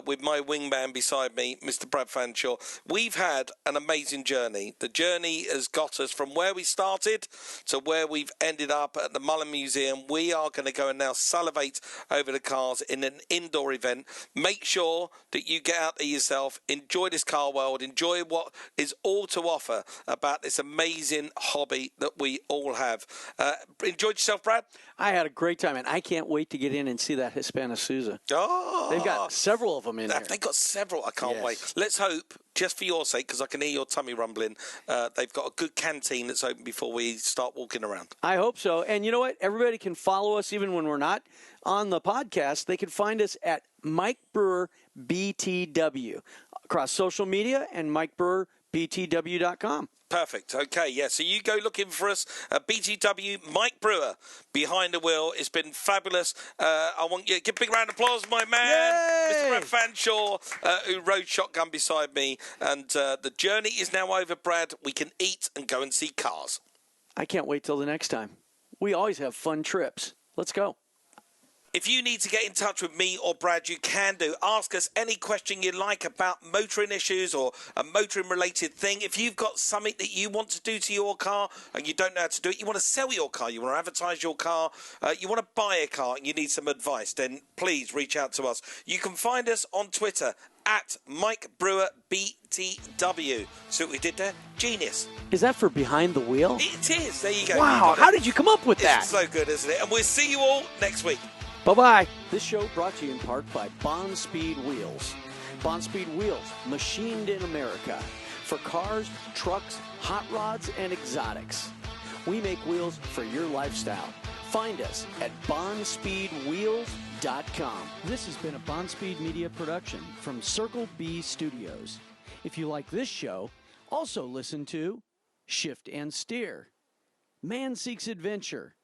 with my wingman beside me, Mr. Brad Fanshaw. We've had an amazing journey. The journey has got us from where we started to where we've ended up at the Mullen Museum. We are going to go and now salivate over the cars in an indoor event. Make sure that you get out there yourself, enjoy this car world, enjoy what is all to offer about this amazing hobby that we all have. Enjoyed yourself, Brad? I had a great time, and I can't wait to get in and see that Hispana Suza. Oh, they've got several of them in there. They've got several. I can't wait. Let's hope, just for your sake, because I can hear your tummy rumbling, they've got a good canteen that's open before we start walking around. I hope so. And you know what? Everybody can follow us even when we're not on the podcast. They can find us at Mike Brewer BTW across social media and MikeBrewerBTW.com. Perfect. Okay, yeah. So you go looking for us at BTW, Mike Brewer, behind the wheel. It's been fabulous. I want you to give a big round of applause, my man, Yay! Mr. Brad Fanshaw, who rode shotgun beside me. And the journey is now over, Brad. We can eat and go and see cars. I can't wait till the next time. We always have fun trips. Let's go. If you need to get in touch with me or Brad, you can do. Ask us any question you like about motoring issues or a motoring-related thing. If you've got something that you want to do to your car and you don't know how to do it, you want to sell your car, you want to advertise your car, you want to buy a car and you need some advice, then please reach out to us. You can find us on Twitter at Mike Brewer BTW. See what we did there? Genius. Is that for behind the wheel? It is. There you go. Wow, how did you come up with that? It's so good, isn't it? And we'll see you all next week. Bye-bye. This show brought to you in part by Bond Speed Wheels. Bond Speed Wheels, machined in America. For cars, trucks, hot rods, and exotics. We make wheels for your lifestyle. Find us at bondspeedwheels.com. This has been a Bond Speed Media production from Circle B Studios. If you like this show, also listen to Shift and Steer, Man Seeks Adventure,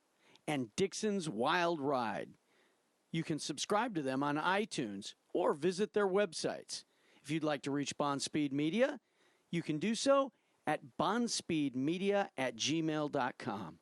and Dixon's Wild Ride. You can subscribe to them on iTunes or visit their websites. If you'd like to reach Bond Speed Media, you can do so at bondspeedmedia@gmail.com.